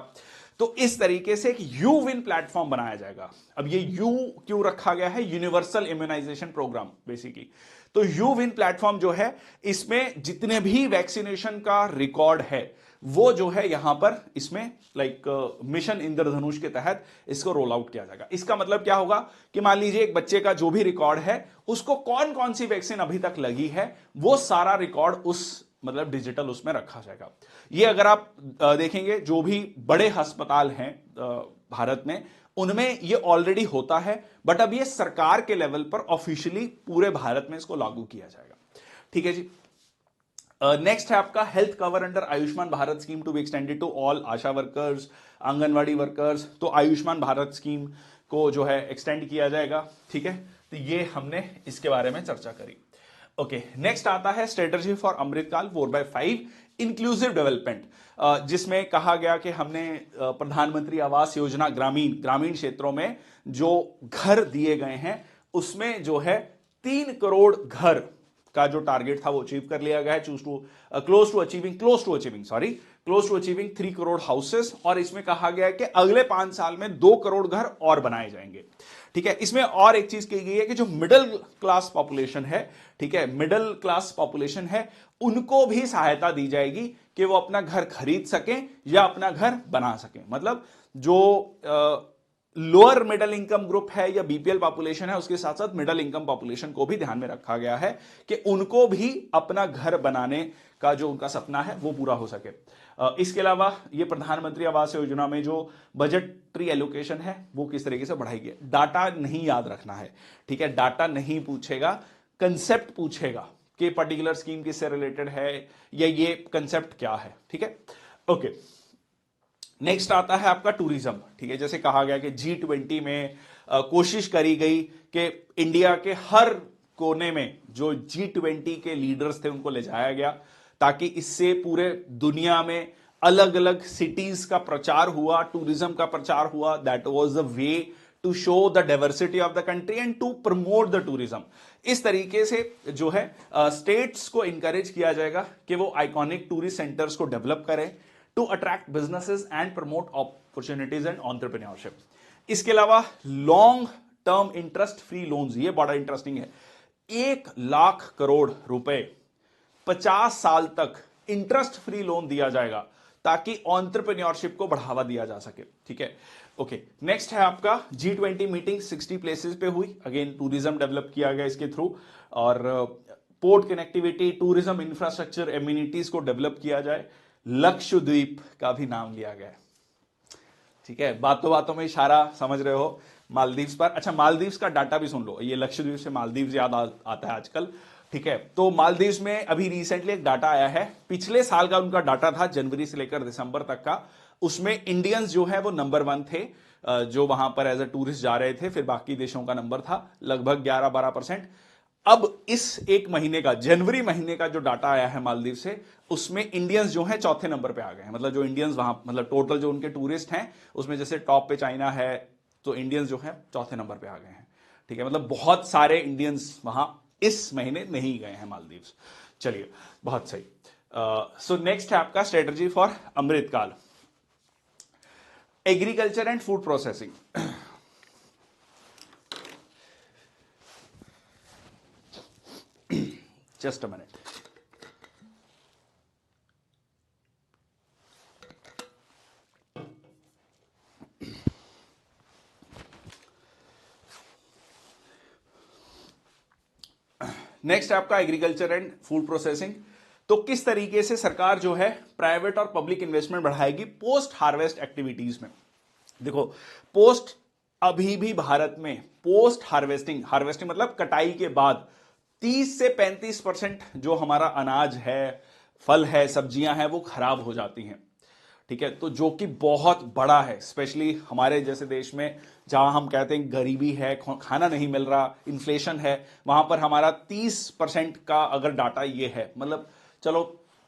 तो इस तरीके से एक यू विन प्लेटफॉर्म बनाया जाएगा। अब ये यू क्यों रखा गया है, यूनिवर्सल इम्यूनाइजेशन प्रोग्राम बेसिकली। तो यू विन प्लेटफॉर्म जो है, इसमें जितने भी वैक्सीनेशन का रिकॉर्ड है वो जो है यहां पर इसमें मिशन इंद्रधनुष के तहत इसको रोल आउट किया जाएगा। इसका मतलब क्या होगा कि मान लीजिए एक बच्चे का जो भी रिकॉर्ड है, उसको कौन कौन सी वैक्सीन अभी तक लगी है, वो सारा रिकॉर्ड उस मतलब डिजिटल उसमें रखा जाएगा। ये अगर आप देखेंगे जो भी बड़े अस्पताल हैं भारत में, उनमें ये ऑलरेडी होता है, बट अब ये सरकार के लेवल पर ऑफिशियली पूरे भारत में इसको लागू किया जाएगा। ठीक है जी। नेक्स्ट है आपका health cover under Ayushman Bharat scheme to be extended to all ASHA workers, anganwadi workers. तो आयुष्मान भारत स्कीम को जो है एक्सटेंड किया जाएगा। ठीक है, तो ये हमने इसके बारे में चर्चा करी। ओके, नेक्स्ट आता है strategy for Amrit Kaal 4x5 inclusive development, जिसमें कहा गया कि हमने प्रधानमंत्री आवास योजना ग्रामीण क्षेत्रों में जो घर दिए गए हैं उसमें जो है 3 करोड़ घर का जो टारगेट था वो अचीव कर लिया गया है। Close to achieving 3 crore houses. और इसमें कहा गया है कि अगले 5 साल में 2 करोड़ घर और बनाए जाएंगे। ठीक है, इसमें और एक चीज कही गई है कि जो मिडिल क्लास पॉपुलेशन है, ठीक है, मिडिल क्लास पॉपुलेशन है, उनको भी सहायता दी जाएगी कि वो अपना घर खरीद सकें या अपना घर बना सकें। मतलब जो लोअर मिडिल इनकम ग्रुप है या बीपीएल पॉपुलेशन है, उसके साथ साथ मिडिल इनकम पॉपुलेशन को भी ध्यान में रखा गया है कि उनको भी अपना घर बनाने का जो उनका सपना है वो पूरा हो सके। इसके अलावा ये प्रधानमंत्री आवास योजना में जो बजटरी एलोकेशन है वो किस तरीके से बढ़ाई गई। डाटा नहीं याद रखना है, ठीक है, डाटा नहीं पूछेगा, कंसेप्ट पूछेगा कि पर्टिकुलर स्कीम किससे रिलेटेड है या ये कंसेप्ट क्या है। ठीक है, ओके। नेक्स्ट आता है आपका टूरिज्म। ठीक है, जैसे कहा गया कि G20 में कोशिश करी गई कि इंडिया के हर कोने में जो G20 के लीडर्स थे उनको ले जाया गया, ताकि इससे पूरे दुनिया में अलग अलग सिटीज का प्रचार हुआ, टूरिज्म का प्रचार हुआ। That was the way to show the diversity of the country and to promote the tourism. इस तरीके से जो है स्टेट्स को इंकरेज किया जाएगा कि वो आइकॉनिक टूरिस्ट सेंटर्स को डेवलप करें to attract businesses and promote opportunities and entrepreneurship. इसके अलावा long term interest free loans, ये बड़ा इंटरेस्टिंग है। 1 लाख करोड़ रुपए 50 साल तक इंटरेस्ट फ्री लोन दिया जाएगा ताकि एंटरप्रेन्योरशिप को बढ़ावा दिया जा सके। ठीक है, ओके। नेक्स्ट है आपका G20 मीटिंग 60 प्लेसेस पे हुई। अगेन टूरिज्म डेवलप किया गया इसके थ्रू, और port connectivity, tourism infrastructure, amenities को डेवलप किया जाए। लक्षद्वीप का भी नाम लिया गया है। ठीक है, बातों बातों में इशारा समझ रहे हो मालदीव्स पर। अच्छा, मालदीव्स का डाटा भी सुन लो, ये लक्षद्वीप से मालदीव्स याद आता है आजकल। ठीक है, तो मालदीव्स में अभी रिसेंटली एक डाटा आया है, पिछले साल का उनका डाटा था जनवरी से लेकर दिसंबर तक का, उसमें इंडियंस जो है वो नंबर 1 थे, जो वहां पर एज अ टूरिस्ट जा रहे थे, फिर बाकी देशों का नंबर था लगभग 11-12%। अब इस एक महीने का, जनवरी महीने का जो डाटा आया है मालदीव से, उसमें इंडियंस जो है चौथे नंबर पे आ गए हैं। मतलब जो इंडियंस वहां, मतलब टोटल जो उनके टूरिस्ट हैं उसमें जैसे टॉप पे चाइना है, तो इंडियंस जो है चौथे नंबर पे आ गए हैं। ठीक है, मतलब बहुत सारे इंडियंस वहां इस महीने नहीं गए हैं मालदीव्स। चलिए, बहुत सही। सो नेक्स्ट है आपका strategy for Amrit Kaal, agriculture and food processing. Just a minute. Next आपका एग्रीकल्चर एंड फूड प्रोसेसिंग। तो किस तरीके से सरकार जो है प्राइवेट और पब्लिक इन्वेस्टमेंट बढ़ाएगी पोस्ट हार्वेस्ट एक्टिविटीज में। देखो, पोस्ट, अभी भी भारत में पोस्ट हार्वेस्टिंग, हार्वेस्टिंग मतलब कटाई के बाद 30 से 35% जो हमारा अनाज है, फल है, सब्जियां हैं, वो खराब हो जाती हैं। ठीक है, तो जो कि बहुत बड़ा है, स्पेशली हमारे जैसे देश में जहां हम कहते हैं गरीबी है, खाना नहीं मिल रहा, इन्फ्लेशन है, वहां पर हमारा 30% का अगर डाटा ये है, मतलब चलो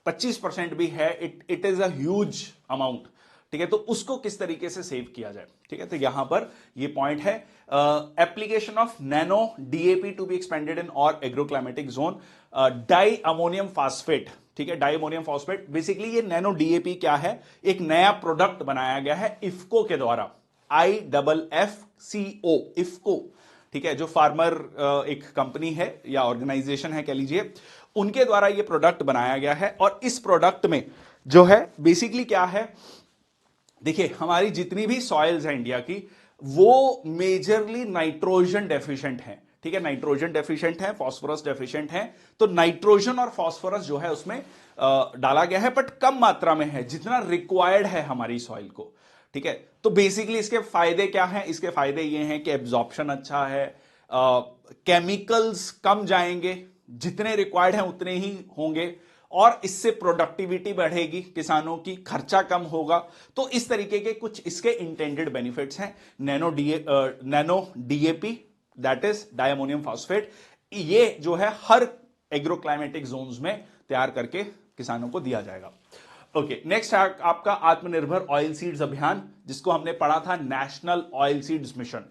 25% भी है, it is a huge amount. ठीक है, तो उसको किस तरीके से सेव किया जाए। ठीक है, तो यहां पर ये पॉइंट है, application of nano DAP to be expanded in all agroclimatic zone, di ammonium phosphate. ठीक है, डाई अमोनियम फास्फेट, बेसिकली ये नैनो डीएपी क्या है, एक नया प्रोडक्ट बनाया गया है इफ्को के द्वारा, IFFCO, इफ्को। ठीक है, जो फार्मर एक कंपनी है या ऑर्गेनाइजेशन है कह लीजिए, उनके द्वारा ये प्रोडक्ट बनाया गया है। और इस प्रोडक्ट में जो है बेसिकली क्या है, देखिए हमारी जितनी भी सॉइल्स हैं इंडिया की, वो मेजरली नाइट्रोजन डेफिशिएंट हैं। ठीक है, नाइट्रोजन डेफिशिएंट है, फास्फोरस डेफिशिएंट है। तो नाइट्रोजन और फास्फोरस जो है उसमें डाला गया है, बट कम मात्रा में है जितना रिक्वायर्ड है हमारी सॉइल को। ठीक है, तो बेसिकली इसके फायदे क्या हैं, इसके फायदे ये हैं कि एब्जॉर्प्शन अच्छा है, केमिकल्स कम जाएंगे, जितने रिक्वायर्ड हैं उतने ही होंगे, और इससे प्रोडक्टिविटी बढ़ेगी, किसानों की खर्चा कम होगा। तो इस तरीके के कुछ इसके इंटेंडेड बेनिफिट्स हैं। Nano DAP, that is diammonium phosphate, ये जो है हर एग्रोक्लाइमेटिक जोन्स में तैयार करके किसानों को दिया जाएगा। ओके, नेक्स्ट है आपका आत्मनिर्भर ऑयल सीड्स अभियान, जिसको हमने पढ़ा था नेशनल ऑयल सीड्स मिशन।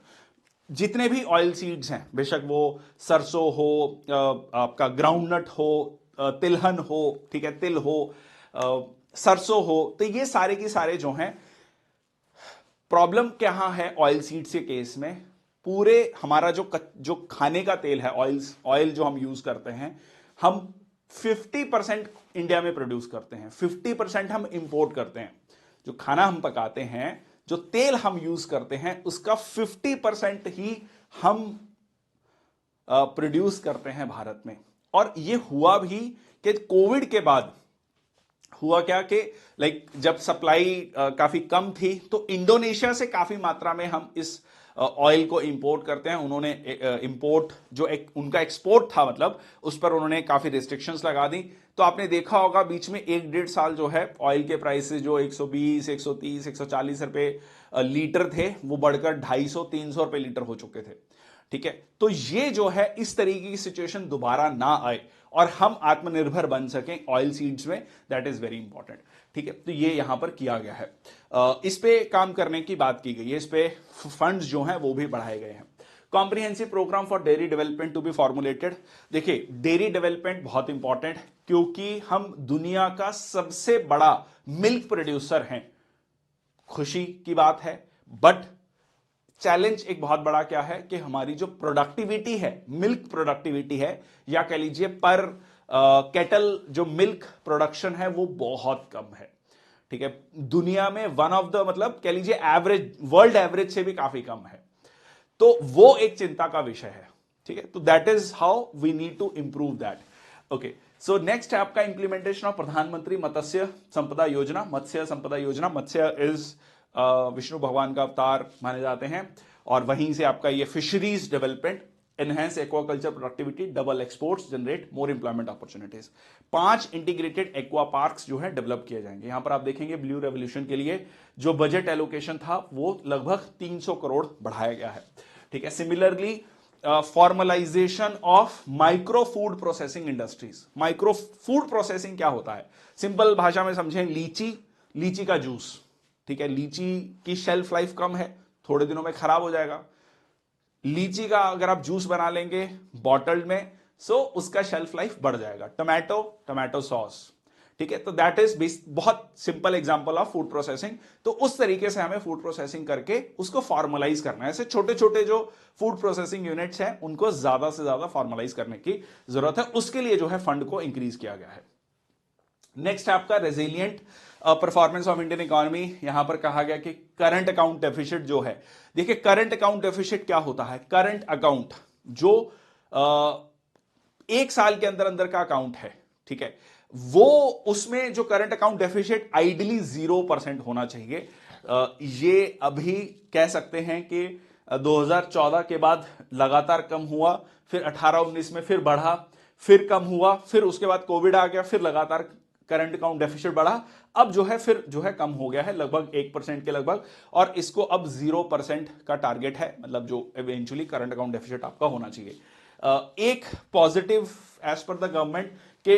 जितने भी ऑयल सीड्स हैं, बेशक वो सरसों हो, आपका ग्राउंडनट हो, तिलहन हो, ठीक है, तिल हो, सरसों हो, तो ये सारे के सारे जो हैं, प्रॉब्लम क्या है ऑयल सीड्स के केस में, पूरे हमारा जो खाने का तेल है, ऑयल जो हम यूज करते हैं, हम 50% इंडिया में प्रोड्यूस करते हैं, 50% हम इंपोर्ट करते हैं। जो खाना हम पकाते हैं, जो तेल हम यूज करते हैं, उसका 50% ही हम प्रोड्यूस करते हैं भारत में। और ये हुआ भी कि कोविड के बाद हुआ क्या कि जब सप्लाई काफी कम थी, तो इंडोनेशिया से काफी मात्रा में हम इस ऑयल को इंपोर्ट करते हैं। उन्होंने इंपोर्ट जो उनका एक्सपोर्ट था, मतलब उस पर उन्होंने काफी रिस्ट्रिक्शंस लगा दी। तो आपने देखा होगा बीच में 1-1.5 साल जो है ऑयल के प्राइसेस जो 120, 130, 140 रुपए लीटर थे, वो बढ़कर 250-300 रुपए लीटर हो चुके थे। ठीक है, तो ये जो है इस तरीके की सिचुएशन दोबारा ना आए और हम आत्मनिर्भर बन सकें ऑयल सीड्स में, दैट इज वेरी इंपॉर्टेंट। ठीक है, तो ये यहां पर किया गया है, इस पे काम करने की बात की गई है, इस पे फंड्स जो हैं वो भी बढ़ाए गए हैं। Comprehensive programme for dairy development to be formulated. देखिए, डेयरी डेवलपमेंट बहुत इंपॉर्टेंट, क्योंकि हम दुनिया का सबसे बड़ा मिल्क प्रोड्यूसर हैं। खुशी की बात है, बट चैलेंज एक बहुत बड़ा क्या है कि हमारी जो प्रोडक्टिविटी है, मिल्क प्रोडक्टिविटी है, या कह लीजिए पर कैटल जो मिल्क प्रोडक्शन है, वो बहुत कम है। ठीक है, दुनिया में वन ऑफ द, मतलब कह लीजिए एवरेज, वर्ल्ड एवरेज से भी काफी कम है। तो वो एक चिंता का विषय है। ठीक है, तो that is how we need to improve that. Okay, so next है आपका इंप्लीमेंटेशन ऑफ प्रधानमंत्री मत्स्य संपदा योजना। मत्स्य संपदा योजना, मत्स्य इज विष्णु भगवान का अवतार माने जाते हैं, और वहीं से आपका ये fisheries development, enhance aquaculture productivity, double exports, generate more employment opportunities. 5 integrated aqua parks जो है डेवलप किए जाएंगे। यहां पर आप देखेंगे ब्लू रेवोल्यूशन के लिए जो बजट एलोकेशन था वो लगभग 300 करोड़ बढ़ाया गया है। ठीक है, similarly formalisation of micro food processing industries. Micro food processing क्या होता है, सिंपल भाषा में समझें, लीची का जूस। ठीक है, लीची की शेल्फ लाइफ कम है, थोड़े दिनों में खराब हो जाएगा। लीची का अगर आप जूस बना लेंगे बॉटल्ड में, सो उसका शेल्फ लाइफ बढ़ जाएगा। टमाटो सॉस, ठीक है, तो दैट इज बहुत simple example of food processing. तो उस तरीके से हमें फूड प्रोसेसिंग करके उसको फॉर्मलाइज करना है। ऐसे छोटे छोटे जो फूड प्रोसेसिंग यूनिट्स हैं उनको ज्यादा से ज्यादा फॉर्मलाइज करने की जरूरत है, उसके लिए जो है फंड को इंक्रीज किया गया है। नेक्स्ट है आपका resilient performance of Indian economy. यहां पर कहा गया कि करंट अकाउंट डेफिसिट जो है, देखिए करंट अकाउंट डेफिसिट क्या होता है, करंट अकाउंट जो एक साल के अंदर अंदर का अकाउंट है, ठीक है, वो उसमें जो करंट अकाउंट डेफिसिट आइडियली 0% होना चाहिए। ये अभी कह सकते हैं कि 2014 के बाद लगातार कम हुआ, फिर 18-19 में फिर बढ़ा, फिर कम हुआ, फिर उसके बाद कोविड आ गया, फिर लगातार करंट अकाउंट डेफिसिट बढ़ा, अब जो है फिर जो है कम हो गया है लगभग 1% के लगभग, और इसको अब 0% का टारगेट है, मतलब जो इवेंचुअली करंट अकाउंट डेफिसिट आपका होना चाहिए। एक पॉजिटिव एज पर द गवर्नमेंट के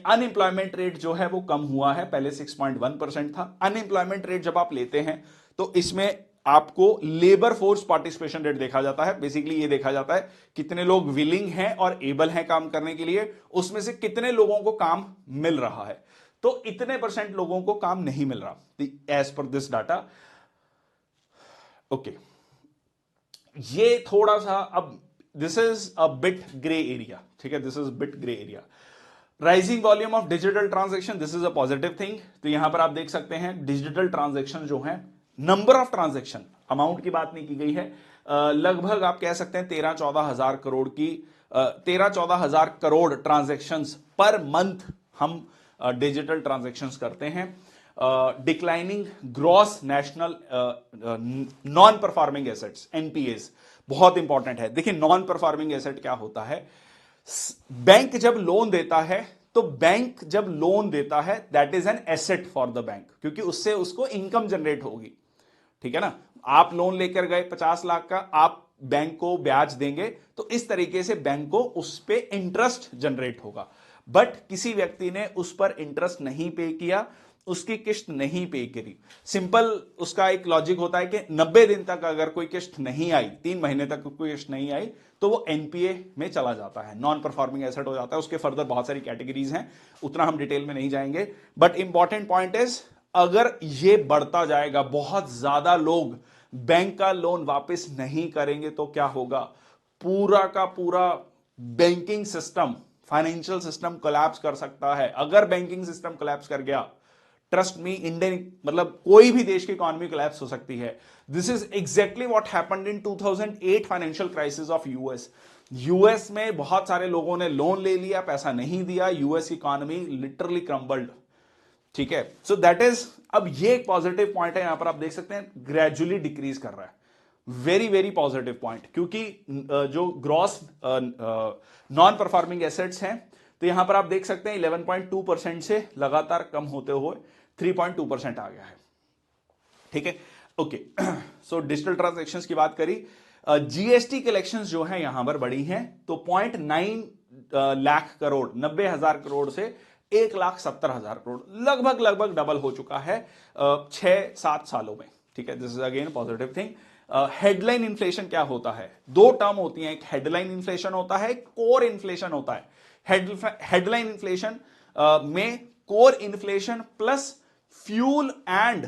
अनएम्प्लॉयमेंट रेट जो है वो कम हुआ है, पहले 6.1% था। अनएम्प्लॉयमेंट रेट जब आप लेते हैं तो इसमें आपको लेबर फोर्स पार्टिसिपेशन रेट देखा जाता है। बेसिकली ये देखा जाता है कितने लोग विलिंग हैं और एबल हैं काम करने के लिए, उसमें से कितने लोगों को काम मिल रहा है। तो इतने % लोगों को काम नहीं मिल रहा as per this data. Okay, ये थोड़ा सा अब this is a bit grey area, ठीक है, this is bit grey area. Rising volume of digital transaction, this is a positive thing. तो यहां पर आप देख सकते हैं डिजिटल ट्रांजेक्शन जो है, नंबर ऑफ ट्रांजेक्शन, अमाउंट की बात नहीं की गई है, लगभग आप कह सकते हैं 13-14 हजार करोड़ की 13-14 हजार करोड़ ट्रांजेक्शन्स पर मंथ हम डिजिटल ट्रांजेक्शन्स करते हैं। Declining gross national non performing assets, NPS, बहुत इंपॉर्टेंट है। देखिए नॉन परफॉर्मिंग एसेट क्या होता है, बैंक जब लोन देता है तो बैंक जब लोन देता है that is an asset for the bank, क्योंकि उससे उसको इनकम जनरेट होगी। ठीक है ना, आप लोन लेकर गए 50 लाख का, आप बैंक को ब्याज देंगे, तो इस तरीके से बैंक को उस पर इंटरेस्ट जनरेट होगा। बट किसी व्यक्ति ने उस पर इंटरेस्ट नहीं पे किया, उसकी किस्त नहीं पे करी, सिंपल उसका एक लॉजिक होता है कि 90 दिन तक अगर कोई किस्त नहीं आई, 3 महीने तक कोई किस्त नहीं आई, तो वो एनपीए में चला जाता है, नॉन परफॉर्मिंग एसेट हो जाता है। उसके फर्दर बहुत सारी कैटेगरीज हैं, उतना हम डिटेल में नहीं जाएंगे। बट इंपॉर्टेंट पॉइंट इज, अगर ये बढ़ता जाएगा, बहुत ज्यादा लोग बैंक का लोन वापस नहीं करेंगे, तो क्या होगा, पूरा का पूरा banking system, financial system collapse कर सकता है। अगर बैंकिंग सिस्टम कोलैप्स कर गया, ट्रस्ट मी, इंडियन मतलब कोई भी देश की इकोनॉमी कोलैप्स हो सकती है। This is exactly what happened in 2008 financial crisis of US. US में बहुत सारे लोगों ने लोन ले लिया, पैसा नहीं दिया, यूएस इकोनॉमी लिटरली क्रम्बल्ड। ठीक है, सो दैट इज, अब ये एक पॉजिटिव पॉइंट है, यहां पर आप देख सकते हैं ग्रेजुअली डिक्रीज कर रहा है, वेरी वेरी पॉजिटिव पॉइंट, क्योंकि जो ग्रॉस नॉन परफॉर्मिंग एसेट्स हैं, तो यहां पर आप देख सकते हैं 11.2% से लगातार कम होते हुए 3.2% आ गया है। ठीक है, ओके, सो डिजिटल ट्रांजैक्शंस की बात करी, जीएसटी कलेक्शंस जो है यहां पर बढ़ी हैं, तो 0.9 लाख करोड़, 90,000 करोड़ से 1,70,000 करोड़, लगभग डबल हो चुका है 6-7 सालों में। ठीक है, this is again positive thing. Headline inflation क्या होता है, 2 टर्म होती हैं, एक हेडलाइन इन्फ्लेशन होता है, कोर इन्फ्लेशन होता है। हेडलाइन इन्फ्लेशन में core inflation plus fuel and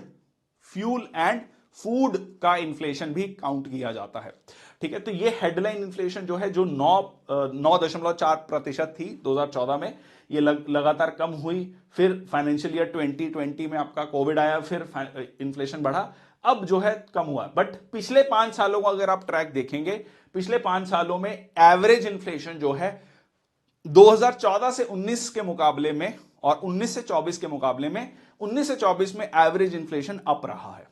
food का इन्फ्लेशन भी काउंट किया जाता है। ठीक है, तो ये हेडलाइन इन्फ्लेशन जो है, जो 9.4% थी 2014 में, ये लगातार कम हुई, फिर फाइनेंशियल ईयर 2020 में आपका कोविड आया, फिर इन्फ्लेशन बढ़ा, अब जो है कम हुआ। बट पिछले 5 सालों को अगर आप ट्रैक देखेंगे, पिछले 5 सालों में एवरेज इन्फ्लेशन जो है 2014 से 19 के मुकाबले में और 19 से 24 के मुकाबले में, 19 से 24 में एवरेज इन्फ्लेशन अप रहा है।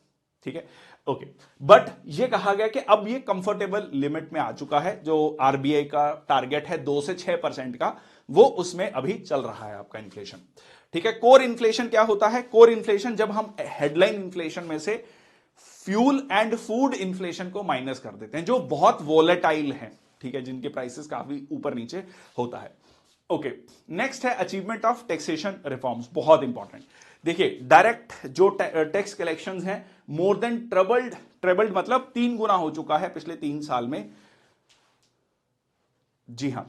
ठीक है, ओके, बट ये कहा गया कि अब ये कंफर्टेबल लिमिट में आ चुका है। जो आरबीआई का टारगेट है 2 से 6% का, वो उसमें अभी चल रहा है आपका इन्फ्लेशन। ठीक है, कोर इन्फ्लेशन क्या होता है? कोर इन्फ्लेशन जब हम हेडलाइन इन्फ्लेशन में से फ्यूल एंड फूड इन्फ्लेशन को माइनस कर देते हैं, जो बहुत वोलेटाइल है, ठीक है, जिनके प्राइसेस काफी ऊपर नीचे होता है। ओके, नेक्स्ट है अचीवमेंट ऑफ टैक्सेशन रिफॉर्म्स, बहुत इंपॉर्टेंट। देखिए, डायरेक्ट जो टैक्स कलेक्शंस हैं मोर देन ट्रेबल्ड मतलब 3 गुना हो चुका है पिछले 3 साल में। जी हां,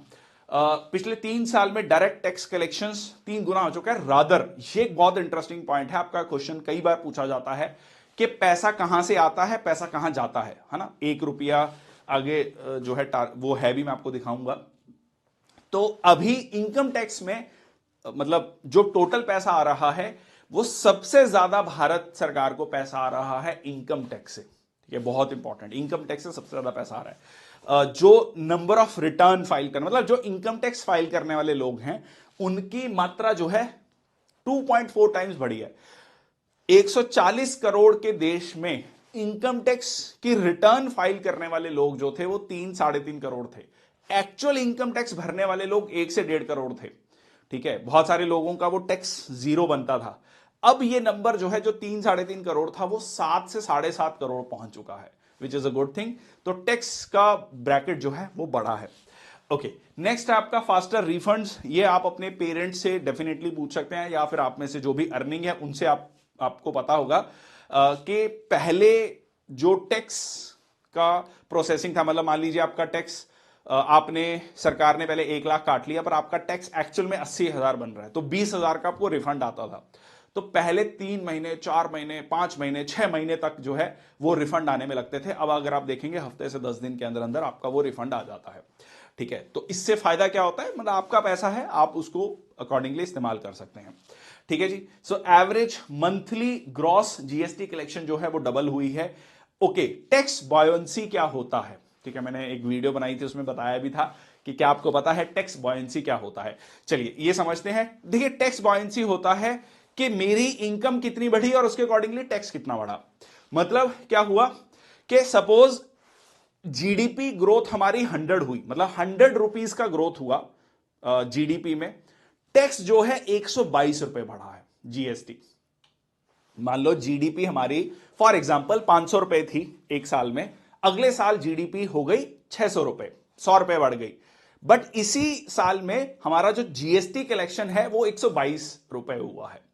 पिछले 3 साल में डायरेक्ट टैक्स कलेक्शंस 3 गुना हो चुका है। रादर, ये एक बहुत इंटरेस्टिंग पॉइंट है, आपका क्वेश्चन कई बार पूछा जाता है कि पैसा कहां से आता है, पैसा कहां जाता है ना। 1 रुपया आगे जो है वो है भी, मैं आपको दिखाऊंगा। तो अभी इनकम टैक्स में मतलब जो टोटल पैसा आ रहा है, वो सबसे ज्यादा भारत सरकार को पैसा आ रहा है इनकम टैक्स से। ये बहुत इंपॉर्टेंट, इनकम टैक्स से सबसे ज्यादा पैसा आ रहा है। जो नंबर ऑफ रिटर्न फाइल करने, मतलब जो इनकम टैक्स फाइल करने वाले लोग हैं, उनकी मात्रा जो है 2.4 टाइम्स बढ़ी है। 140 करोड़ के देश में इनकम टैक्स की रिटर्न फाइल करने वाले लोग जो थे वो 3-3.5 करोड़ थे। एक्चुअल इनकम टैक्स भरने वाले लोग 1 से 1.5 करोड़ थे। ठीक है, बहुत सारे लोगों का वो टैक्स जीरो बनता था। अब ये नंबर जो है, जो 3-3.5 करोड़ था, वो 7 से 7.5 करोड़ पहुंच चुका है, which is a good thing. तो टैक्स का ब्रैकेट जो है वो बढ़ा है। ओके, नेक्स्ट है आपका फास्टर रिफंड्स। ये आप अपने पेरेंट्स से डेफिनेटली पूछ सकते हैं, या फिर आप में से जो भी अर्निंग है उनसे आपको पता होगा कि पहले जो टैक्स का प्रोसेसिंग था, मतलब मान लीजिए आपका टैक्स आपने, सरकार ने पहले 1 लाख काट लिया, पर आपका टैक्स एक्चुअल में 80,000 बन रहा है, तो 20,000 का आपको रिफंड आता था। तो पहले 3 महीने, 4 महीने, 5 महीने, 6 महीने तक जो है वो रिफंड आने में लगते थे। अब अगर आप देखेंगे, हफ्ते से 10 दिन के अंदर अंदर आपका वो रिफंड आ जाता है। ठीक है, तो इससे फायदा क्या होता है, मतलब आपका पैसा है, आप उसको अकॉर्डिंगली इस्तेमाल कर सकते हैं। ठीक है जी। So average monthly gross GST collection जो है वो डबल हुई है। ओके, टैक्स बॉयंसी क्या होता है? ठीक है, मैंने एक वीडियो बनाई थी, उसमें बताया भी था कि क्या आपको पता है टैक्स बॉयंसी क्या होता है। चलिए ये समझते हैं। देखिए, टैक्स बॉयंसी होता है कि मेरी इनकम कितनी बढ़ी और उसके अकॉर्डिंगली टैक्स कितना बढ़ा। मतलब क्या हुआ कि सपोज जीडीपी ग्रोथ हमारी 100 हुई, मतलब 100 रुपीज का ग्रोथ हुआ जीडीपी में, टैक्स जो है 122 रुपए बढ़ा है जीएसटी। मान लो जीडीपी हमारी फॉर एग्जांपल 500 रुपए थी एक साल में, अगले साल जीडीपी हो गई 600 रुपए, 100 रुपए बढ़ गई। बट इसी साल में हमारा जो जीएसटी कलेक्शन है वो 122 रुपए हुआ है।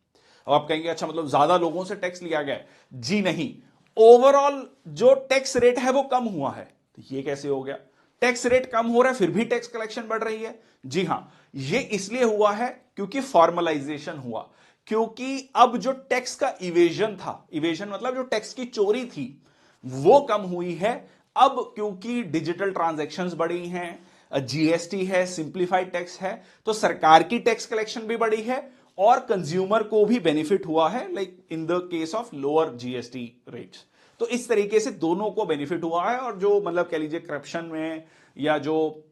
अब आप कहेंगे अच्छा, मतलब ज्यादा लोगों से टैक्स लिया गया है। जी नहीं, ओवरऑल जो टैक्स रेट है वो कम हुआ है। तो ये कैसे हो गया? टैक्स रेट कम हो रहा है फिर भी टैक्स कलेक्शन बढ़ रही है। जी हां, ये इसलिए हुआ है क्योंकि फॉर्मलाइजेशन हुआ, क्योंकि अब जो टैक्स का इवेजन था, इवेजन मतलब जो टैक्स की चोरी थी, वो कम हुई है। अब क्योंकि डिजिटल ट्रांजैक्शंस बढ़ी हैं, जीएसटी है, सिंप्लीफाइड टैक्स है, तो सरकार की टैक्स कलेक्शन भी बढ़ी है और कंज्यूमर को भी बेनिफिट हुआ है, like in the case of lower GST rates. तो इस तरीके से दोनों को बेनिफिट हुआ है, और जो मतलब कह लीजिए करप्शन में या जो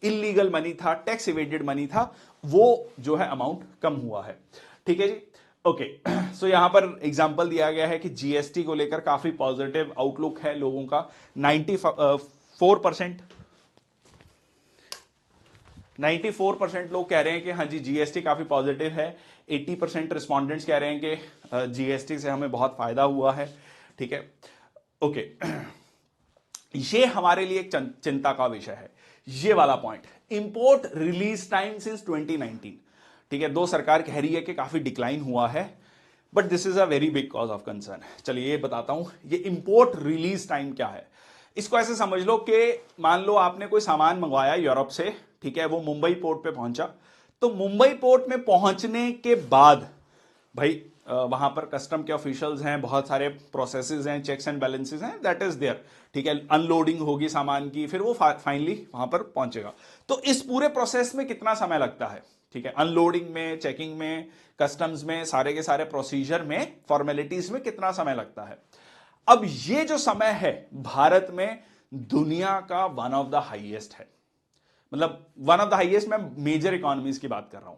इलीगल मनी था, टैक्स इवेडेड मनी था, वो जो है अमाउंट कम हुआ है। ठीक है जी। ओके, सो यहां पर एग्जांपल दिया गया है कि जीएसटी को लेकर काफी पॉजिटिव आउटलुक है लोगों का। 94% लोग कह रहे हैं कि हाँ जी जीएसटी काफी पॉजिटिव है। 80% रिस्पॉन्डेंट्स कह रहे हैं कि जीएसटी से हमें बहुत फायदा हुआ है। ठीक है, ओके, ये हमारे लिए एक चिंता का विषय है, ये वाला point, import release time since 2019। ठीक है, दो सरकार कह रही है कि काफी डिक्लाइन हुआ है, but this is a very big cause of concern. चलिए ये बताता हूं, ये इंपोर्ट रिलीज टाइम क्या है। इसको ऐसे समझ लो कि मान लो आपने कोई सामान मंगवाया यूरोप से, ठीक है, वो मुंबई पोर्ट पे पहुंचा, तो मुंबई पोर्ट में पहुंचने के बाद भाई वहां पर कस्टम के ऑफिशियल्स हैं, बहुत सारे प्रोसेसेस हैं, चेक्स एंड बैलेंसेस हैं, दैट इज देयर। ठीक है, अनलोडिंग होगी सामान की, फिर वो फाइनली वहां पर पहुंचेगा। तो इस पूरे प्रोसेस में कितना समय लगता है? ठीक है, अनलोडिंग में, चेकिंग में, कस्टम्स में, सारे के सारे प्रोसीजर में, फॉर्मेलिटीज में कितना समय लगता है? अब ये जो समय है भारत में दुनिया का वन ऑफ द हाईएस्ट है, मतलब वन ऑफ द हाईएस्ट, मैं मेजर इकोनॉमीज की बात कर रहा हूं।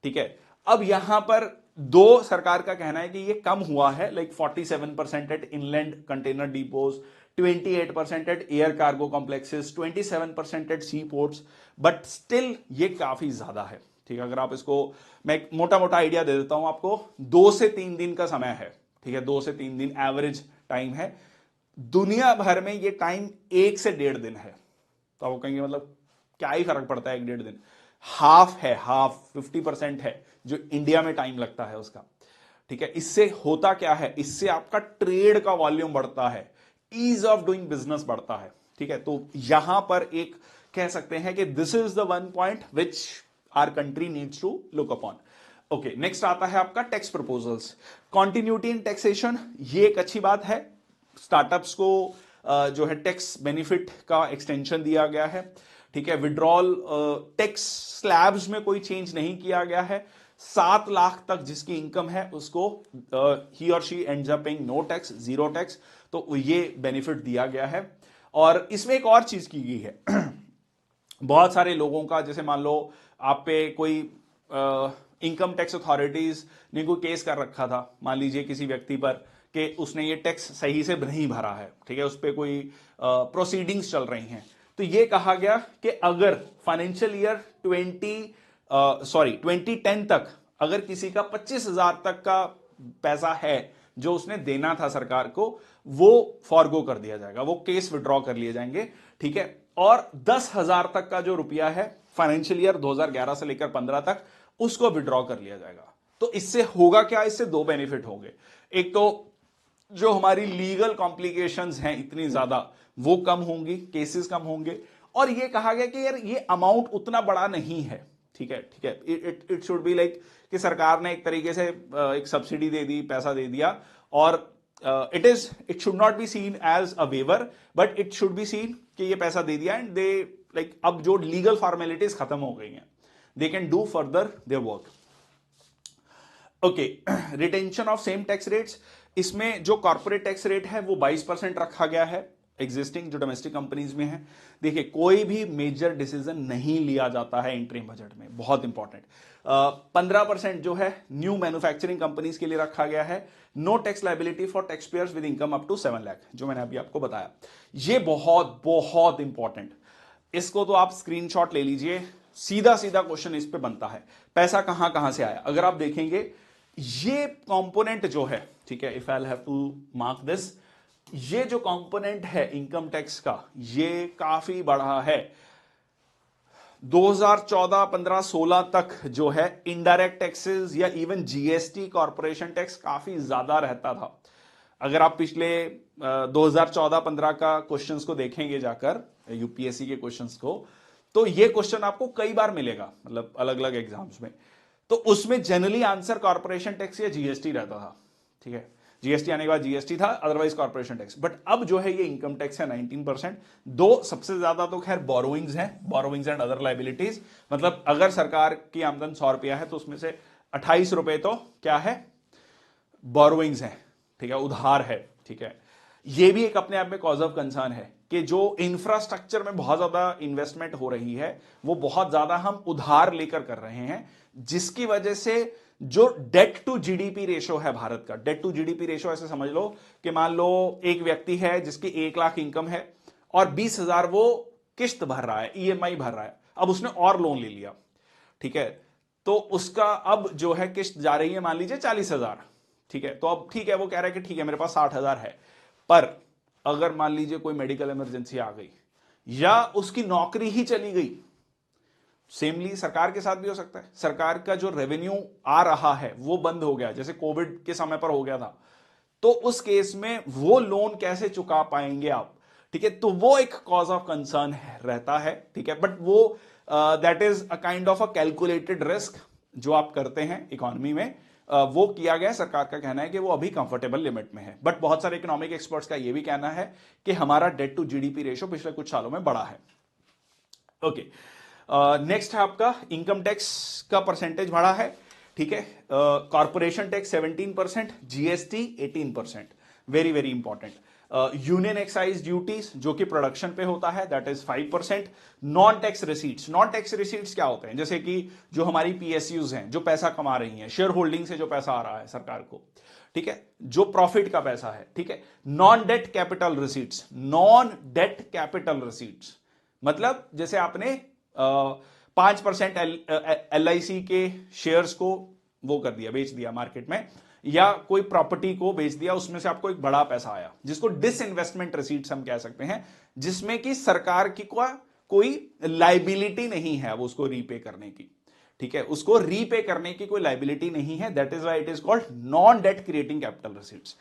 ठीक है, अब यहां पर दो सरकार का कहना है कि ये कम हुआ है, like 47% at inland container depots, 28% at air cargo complexes, 27% at sea ports, but still ये काफी ज्यादा है। ठीक है, अगर आप इसको, मैं मोटा मोटा आइडिया दे देता हूं आपको, 2 से 3 दिन का समय है। ठीक है, 2 से 3 दिन एवरेज टाइम है। दुनिया भर में ये टाइम 1 से 1.5 दिन है। तो आप कहेंगे मतलब क्या ही फर्क पड़ता है 1-1.5 दिन, हाफ है, हाफ 50% है जो इंडिया में टाइम लगता है उसका। ठीक है, इससे होता क्या है, इससे आपका ट्रेड का वॉल्यूम बढ़ता है, ईज ऑफ डूइंग बिजनेस बढ़ता है। ठीक है, तो यहां पर एक कह सकते हैं कि this is the one point which our country needs to look upon. Okay, next आता है आपका tax proposals, continuity in taxation. ये एक अच्छी बात है, स्टार्टअप्स को जो है टैक्स बेनिफिट का एक्सटेंशन दिया गया है। ठीक है, विड्रॉल टैक्स स्लैब्स में कोई चेंज नहीं किया गया है। 7 लाख तक जिसकी इनकम है उसको ही और she ends up paying no tax, 0 tax, तो ये बेनिफिट दिया गया है। और इसमें एक और चीज की गई है बहुत सारे लोगों का, जैसे मान लो आप पे कोई इनकम टैक्स अथॉरिटीज ने कोई केस कर रखा था, मान लीजिए किसी व्यक्ति पर, कि उसने ये टैक्स सही से नहीं भरा है। ठीक है, उस पर कोई प्रोसीडिंग्स चल रही हैं, तो ये कहा गया कि अगर फाइनेंशियल ईयर 2010 तक अगर किसी का 25,000 तक का पैसा है जो उसने देना था सरकार को, वो फॉरगो कर दिया जाएगा, वो केस विड्रॉ कर लिए जाएंगे। ठीक है, और 10,000 तक का जो रुपया है फाइनेंशियल ईयर 2011 से लेकर 15 तक, उसको विड्रॉ कर लिया जाएगा। तो इससे होगा क्या, इससे 2 बेनिफिट होंगे। एक तो जो हमारी लीगल कॉम्प्लिकेशंस हैं इतनी ज्यादा, वो कम होंगी, केसेस कम होंगे। और ये कहा गया कि यार ये अमाउंट उतना बड़ा नहीं है। ठीक है, ठीक है, इट शुड बी लाइक कि सरकार ने एक तरीके से एक सब्सिडी दे दी, पैसा दे दिया, और it should not be seen as a waiver, but it should be seen कि ये पैसा दे दिया एंड दे लाइक अब जो लीगल फॉर्मेलिटीज खत्म हो गई हैं, they can do further their work. Okay, retention of same tax rates, इसमें जो कॉर्पोरेट टैक्स रेट है वो 22% रखा गया है एग्जिस्टिंग जो डोमेस्टिक कंपनीज में है। देखिए, कोई भी मेजर डिसीजन नहीं लिया जाता है इंटरिम बजट में, बहुत इंपॉर्टेंट। 15% जो है न्यू मैन्युफैक्चरिंग कंपनीज के लिए रखा गया है। No tax liability for tax payers with income up to 7 lakh, जो मैंने अभी आपको बताया, ये बहुत बहुत इंपॉर्टेंट। इसको तो आप स्क्रीनशॉट ले लीजिए, सीधा सीधा क्वेश्चन इस पे बनता है, पैसा कहां कहां से आया। अगर आप देखेंगे ये कंपोनेंट जो है, ठीक है, if I have to mark this, ये जो कंपोनेंट है इनकम टैक्स का, ये काफी बड़ा है। 2014, 15, 16 तक जो है इनडायरेक्ट टैक्सेस या इवन जीएसटी, कॉर्पोरेशन टैक्स काफी ज्यादा रहता था। अगर आप पिछले 2014-15 का क्वेश्चंस को देखेंगे जाकर, यूपीएससी के क्वेश्चंस को, तो ये क्वेश्चन आपको कई बार मिलेगा, मतलब अलग अलग एग्जाम्स में। तो उसमें जनरली आंसर कॉर्पोरेशन टैक्स या जीएसटी रहता था। ठीक है, जीएसटी आने के बाद जीएसटी था, अदरवाइज कॉर्पोरेशन टैक्स। बट अब जो है ये इनकम टैक्स है 19%। दो सबसे ज्यादा तो खैर बोरोइंग्स हैं, बोरोइंग्स एंड अदर लाइबिलिटीज, मतलब अगर सरकार की आमदन 100 रुपया है तो उसमें से 28 रुपए तो क्या है, बोरोइंग्स है। ठीक है, उधार है। ठीक है, ये भी एक अपने आप में कॉज ऑफ कंसर्न है कि जो इंफ्रास्ट्रक्चर में बहुत ज्यादा इन्वेस्टमेंट हो रही है वो बहुत ज्यादा हम उधार लेकर कर रहे हैं, जिसकी वजह से जो डेट टू जीडीपी रेशो है भारत का, डेट टू जीडीपी रेशो ऐसे समझ लो कि मान लो एक व्यक्ति है जिसकी 1 लाख इनकम है और 20,000 वो किस्त भर रहा है, ईएमआई भर रहा है, अब उसने और लोन ले लिया। ठीक है, तो उसका अब जो है किस्त जा रही है मान लीजिए 40,000। ठीक है, तो अब ठीक है, वो कह रहा है कि ठीक है मेरे पास 60,000 है, पर अगर मान लीजिए कोई मेडिकल इमरजेंसी आ गई या उसकी नौकरी ही चली गई, सेमली सरकार के साथ भी हो सकता है, सरकार का जो रेवेन्यू आ रहा है वो बंद हो गया, जैसे कोविड के समय पर हो गया था, तो उस केस में वो लोन कैसे चुका पाएंगे आप। ठीक है, तो वो एक कॉज ऑफ कंसर्न रहता है। ठीक है, बट वो that is a kind of a calculated risk जो आप करते हैं इकोनॉमी में, वो किया गया। सरकार का कहना है कि वो अभी कंफर्टेबल लिमिट में है, बट बहुत सारे इकोनॉमिक एक्सपर्ट्स का ये भी कहना है कि हमारा डेट टू जीडीपी रेशो पिछले कुछ सालों में बढ़ा है। ओके, नेक्स्ट है आपका इनकम टैक्स का परसेंटेज बढ़ा है। ठीक है, corporation tax 17%, GST 18%, very very important. Union excise duties जो कि प्रोडक्शन पे होता है, that is 5%। Non tax receipts, non tax receipts क्या होते हैं? जैसे कि जो हमारी पीएसयूज हैं जो पैसा कमा रही हैं, शेयर होल्डिंग से जो पैसा आ रहा है सरकार को, ठीक है, जो प्रॉफिट का पैसा है, ठीक है। Non debt capital receipts, non debt capital receipts मतलब जैसे आपने 5% LIC के शेयर्स को वो कर दिया, बेच दिया मार्केट में, या कोई प्रॉपर्टी को बेच दिया, उसमें से आपको एक बड़ा पैसा आया, जिसको डिसइन्वेस्टमेंट रिसीट्स हम कह सकते हैं, जिसमें कि सरकार की कोई लाइबिलिटी नहीं है अब उसको रीपे करने की, ठीक है, उसको रीपे करने की कोई लाइबिलिटी नहीं है। That is why it is called non debt creating capital receipts,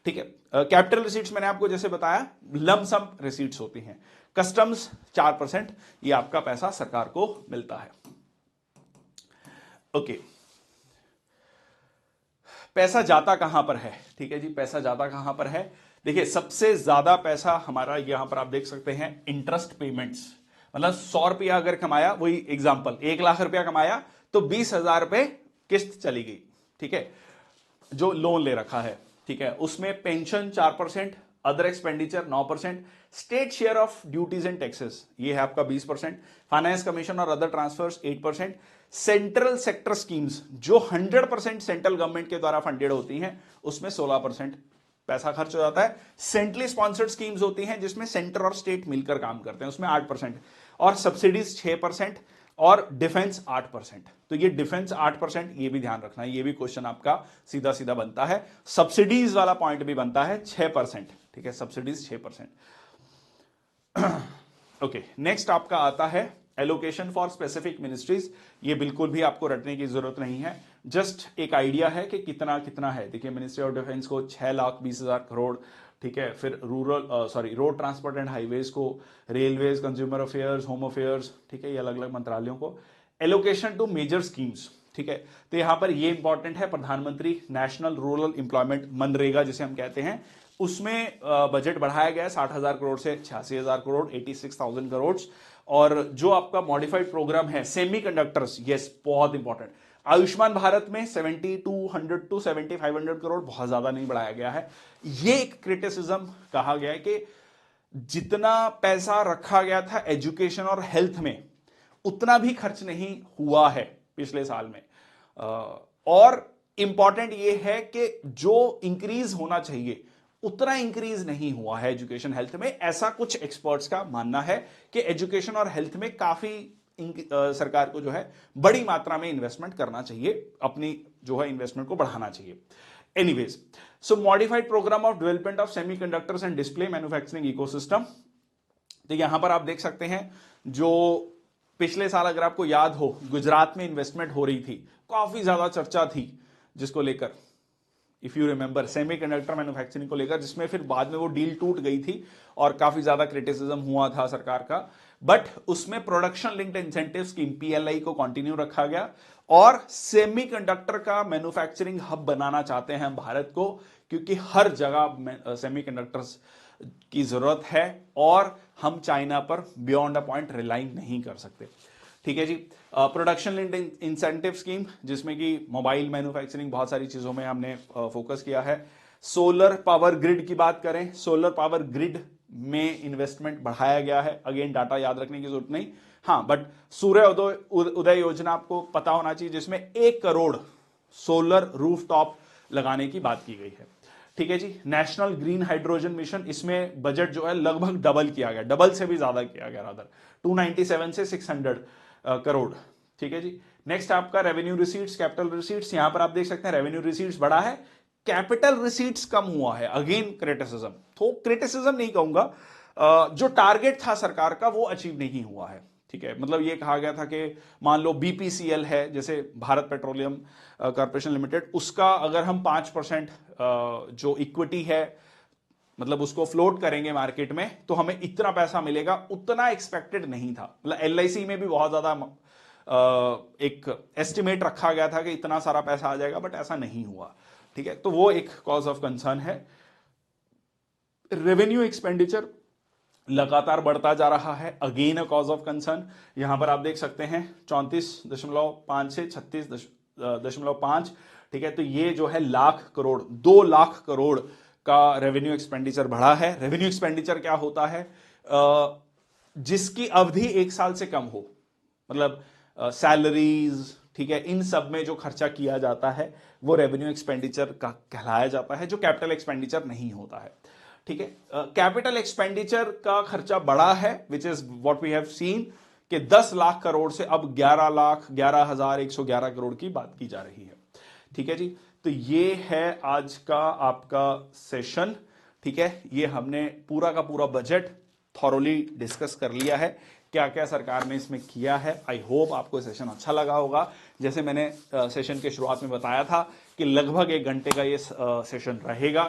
ठीक है। कैपिटल रिसीट्स मैंने आपको जैसे बताया लमसम रिसीट्स होती हैं। कस्टम्स 4%, ये आपका पैसा सरकार को मिलता है। ओके, पैसा जाता कहां पर है? ठीक है जी, पैसा जाता कहां पर है? देखिए, सबसे ज्यादा पैसा हमारा यहां पर आप देख सकते हैं इंटरेस्ट पेमेंट्स, मतलब 100 रुपया अगर कमाया, वही एग्जांपल 1 लाख रुपया कमाया तो 20,000 रुपए किस्त चली गई, ठीक है, जो लोन ले रखा है, ठीक है। उसमें pension 4%, other expenditure 9%, state share of duties and taxes ये है आपका 20%, फाइनेंस कमीशन और other transfers 8%, central sector schemes जो 100% सेंट्रल गवर्नमेंट के द्वारा फंडेड होती हैं उसमें 16% पैसा खर्च हो जाता है। सेंट्रली स्पॉन्सर्ड स्कीम्स होती हैं जिसमें सेंटर और स्टेट मिलकर काम करते हैं, उसमें 8%, और सब्सिडीज 6%, और डिफेंस 8%। तो ये डिफेंस 8%, ये भी ध्यान रखना है, ये भी क्वेश्चन आपका सीधा सीधा बनता है। सब्सिडीज वाला पॉइंट भी बनता है 6%, ठीक है, सब्सिडीज 6%। ओके, नेक्स्ट आपका आता है एलोकेशन फॉर स्पेसिफिक मिनिस्ट्रीज। ये बिल्कुल भी आपको रटने की जरूरत नहीं है, जस्ट एक आइडिया है कि कितना कितना है। देखिए, मिनिस्ट्री ऑफ डिफेंस को 6,20,000 करोड़, ठीक है, फिर रोड ट्रांसपोर्ट एंड हाईवेज को, railways, consumer affairs, home affairs, ठीक है, ये अलग अलग मंत्रालयों को। एलोकेशन टू मेजर स्कीम्स, ठीक है, तो यहां पर ये इंपॉर्टेंट है, प्रधानमंत्री नेशनल रूरल एम्प्लॉयमेंट मनरेगा जिसे हम कहते हैं, उसमें बजट बढ़ाया गया है 60,000 करोड़ से 86,000 करोड़, 86,000 करोड़। और जो आपका मॉडिफाइड प्रोग्राम है सेमीकंडक्टर्स, यस, बहुत इंपॉर्टेंट, आयुष्मान भारत में 7,200 टू 7,500 करोड़, बहुत ज्यादा नहीं बढ़ाया गया है। ये एक क्रिटिसिज्म कहा गया है कि जितना पैसा रखा गया था एजुकेशन और हेल्थ में उतना भी खर्च नहीं हुआ है पिछले साल में। और इंपॉर्टेंट ये है कि जो इंक्रीज होना चाहिए उतना इंक्रीज नहीं हुआ है एजुकेशन हेल्थ में, ऐसा कुछ एक्सपर्ट्स का मानना है कि एजुकेशन और हेल्थ में काफी सरकार को जो है बड़ी मात्रा में इन्वेस्टमेंट करना चाहिए, अपनी जो है इन्वेस्टमेंट को बढ़ाना चाहिए। Anyways, so modified programme of development of semiconductors and display manufacturing ecosystem, तो यहां पर आप देख सकते हैं जो पिछले साल अगर आपको याद हो गुजरात में इन्वेस्टमेंट हो रही थी, काफी ज्यादा चर्चा थी जिसको लेकर, if you remember, semiconductor manufacturing को लेकर, जिसमें फिर बाद में वो डील टूट गई थी और काफी ज्यादा क्रिटिसिज्म हुआ था सरकार का। बट उसमें production linked incentive scheme PLI को कंटिन्यू रखा गया, और सेमीकंडक्टर का मैन्युफैक्चरिंग हब बनाना चाहते हैं हम भारत को, क्योंकि हर जगह सेमीकंडक्टर्स की जरूरत है और हम चाइना पर बियॉन्ड अ पॉइंट रिलाई नहीं कर सकते, ठीक है जी। प्रोडक्शन लिंक्ड इंसेंटिव स्कीम जिसमें कि मोबाइल मैन्युफैक्चरिंग, बहुत सारी चीजों में हमने फोकस किया है। सोलर पावर ग्रिड की बात करें, सोलर पावर ग्रिड में इन्वेस्टमेंट बढ़ाया गया है, अगेन डाटा याद रखने की जरूरत नहीं, हाँ, बट सूर्य उदय योजना आपको पता होना चाहिए, जिसमें 1 करोड़ सोलर रूफटॉप लगाने की बात की गई है, ठीक है जी। नेशनल ग्रीन हाइड्रोजन मिशन, इसमें बजट जो है लगभग डबल किया गया, डबल से भी ज्यादा किया गया, रादर 297 से 600 करोड़, ठीक है जी। नेक्स्ट आपका रेवेन्यू रिसीट्स, कैपिटल रिसीट्स, यहां पर आप देख सकते हैं रेवेन्यू रिसीट्स बढ़ा है, कैपिटल रिसीट्स कम हुआ है, अगेन क्रिटिसिज्म, तो क्रिटिसिज्म नहीं कहूंगा, जो टारगेट था सरकार का वो अचीव नहीं हुआ है, ठीक है। मतलब ये कहा गया था कि मान लो BPCL है, जैसे भारत पेट्रोलियम कॉर्पोरेशन लिमिटेड, उसका अगर हम 5% जो इक्विटी है, मतलब उसको फ्लोट करेंगे मार्केट में, तो हमें इतना पैसा मिलेगा, उतना एक्सपेक्टेड नहीं था। मतलब LIC में भी बहुत ज्यादा एक एस्टिमेट रखा गया था कि इतना सारा पैसा आ जाएगा, बट ऐसा नहीं हुआ, ठीक है। तो वो एक कॉज ऑफ कंसर्न है। रेवेन्यू एक्सपेंडिचर लगातार बढ़ता जा रहा है, again a cause of concern. यहां पर आप देख सकते हैं 34.5 से 36.5, ठीक है। तो ये जो है लाख करोड़, 2 लाख करोड़ का रेवेन्यू एक्सपेंडिचर बढ़ा है। रेवेन्यू एक्सपेंडिचर क्या होता है? जिसकी अवधि 1 साल से कम हो, मतलब सैलरीज, ठीक है, इन सब में जो खर्चा किया जाता है वो रेवेन्यू एक्सपेंडिचर का कहलाया जाता है, जो कैपिटल एक्सपेंडिचर नहीं होता है। ठीक है, कैपिटल एक्सपेंडिचर का खर्चा बढ़ा है, which is what we have seen, कि 10 लाख करोड़ से अब 11,11,111 करोड़ की बात की जा रही है। ठीक है जी, तो ये है आज का आपका सेशन। ठीक है, ये हमने पूरा का पूरा बजट थॉरोली डिस्कस कर लिया है, क्या क्या सरकार ने इसमें किया है। आई होप आपको सेशन अच्छा लगा होगा। जैसे मैंने सेशन के शुरुआत में बताया था कि लगभग 1 घंटे का ये सेशन रहेगा,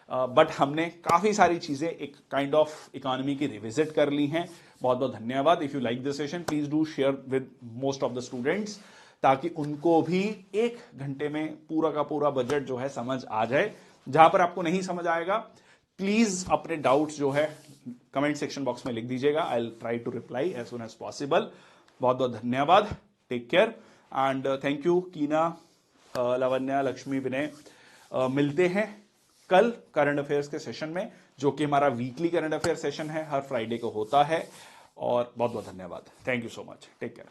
बट हमने काफ़ी सारी चीज़ें एक काइंड ऑफ इकोनॉमी की रिविजिट कर ली हैं। बहुत बहुत धन्यवाद। If you like this session please do share with most of the students, ताकि उनको भी 1 घंटे में पूरा का पूरा बजट जो है समझ आ जाए। जहां पर आपको नहीं समझ आएगा प्लीज़ अपने डाउट्स जो है कमेंट सेक्शन बॉक्स में लिख दीजिएगा। I will try to reply as soon as possible. बहुत बहुत धन्यवाद। Take care and thank you Keena, Lavanya, Lakshmi, विनय। मिलते हैं कल करंट अफेयर्स के सेशन में, जो कि हमारा वीकली करंट अफेयर सेशन है, हर फ्राइडे को होता है। और बहुत बहुत धन्यवाद। Thank you so much. Take care.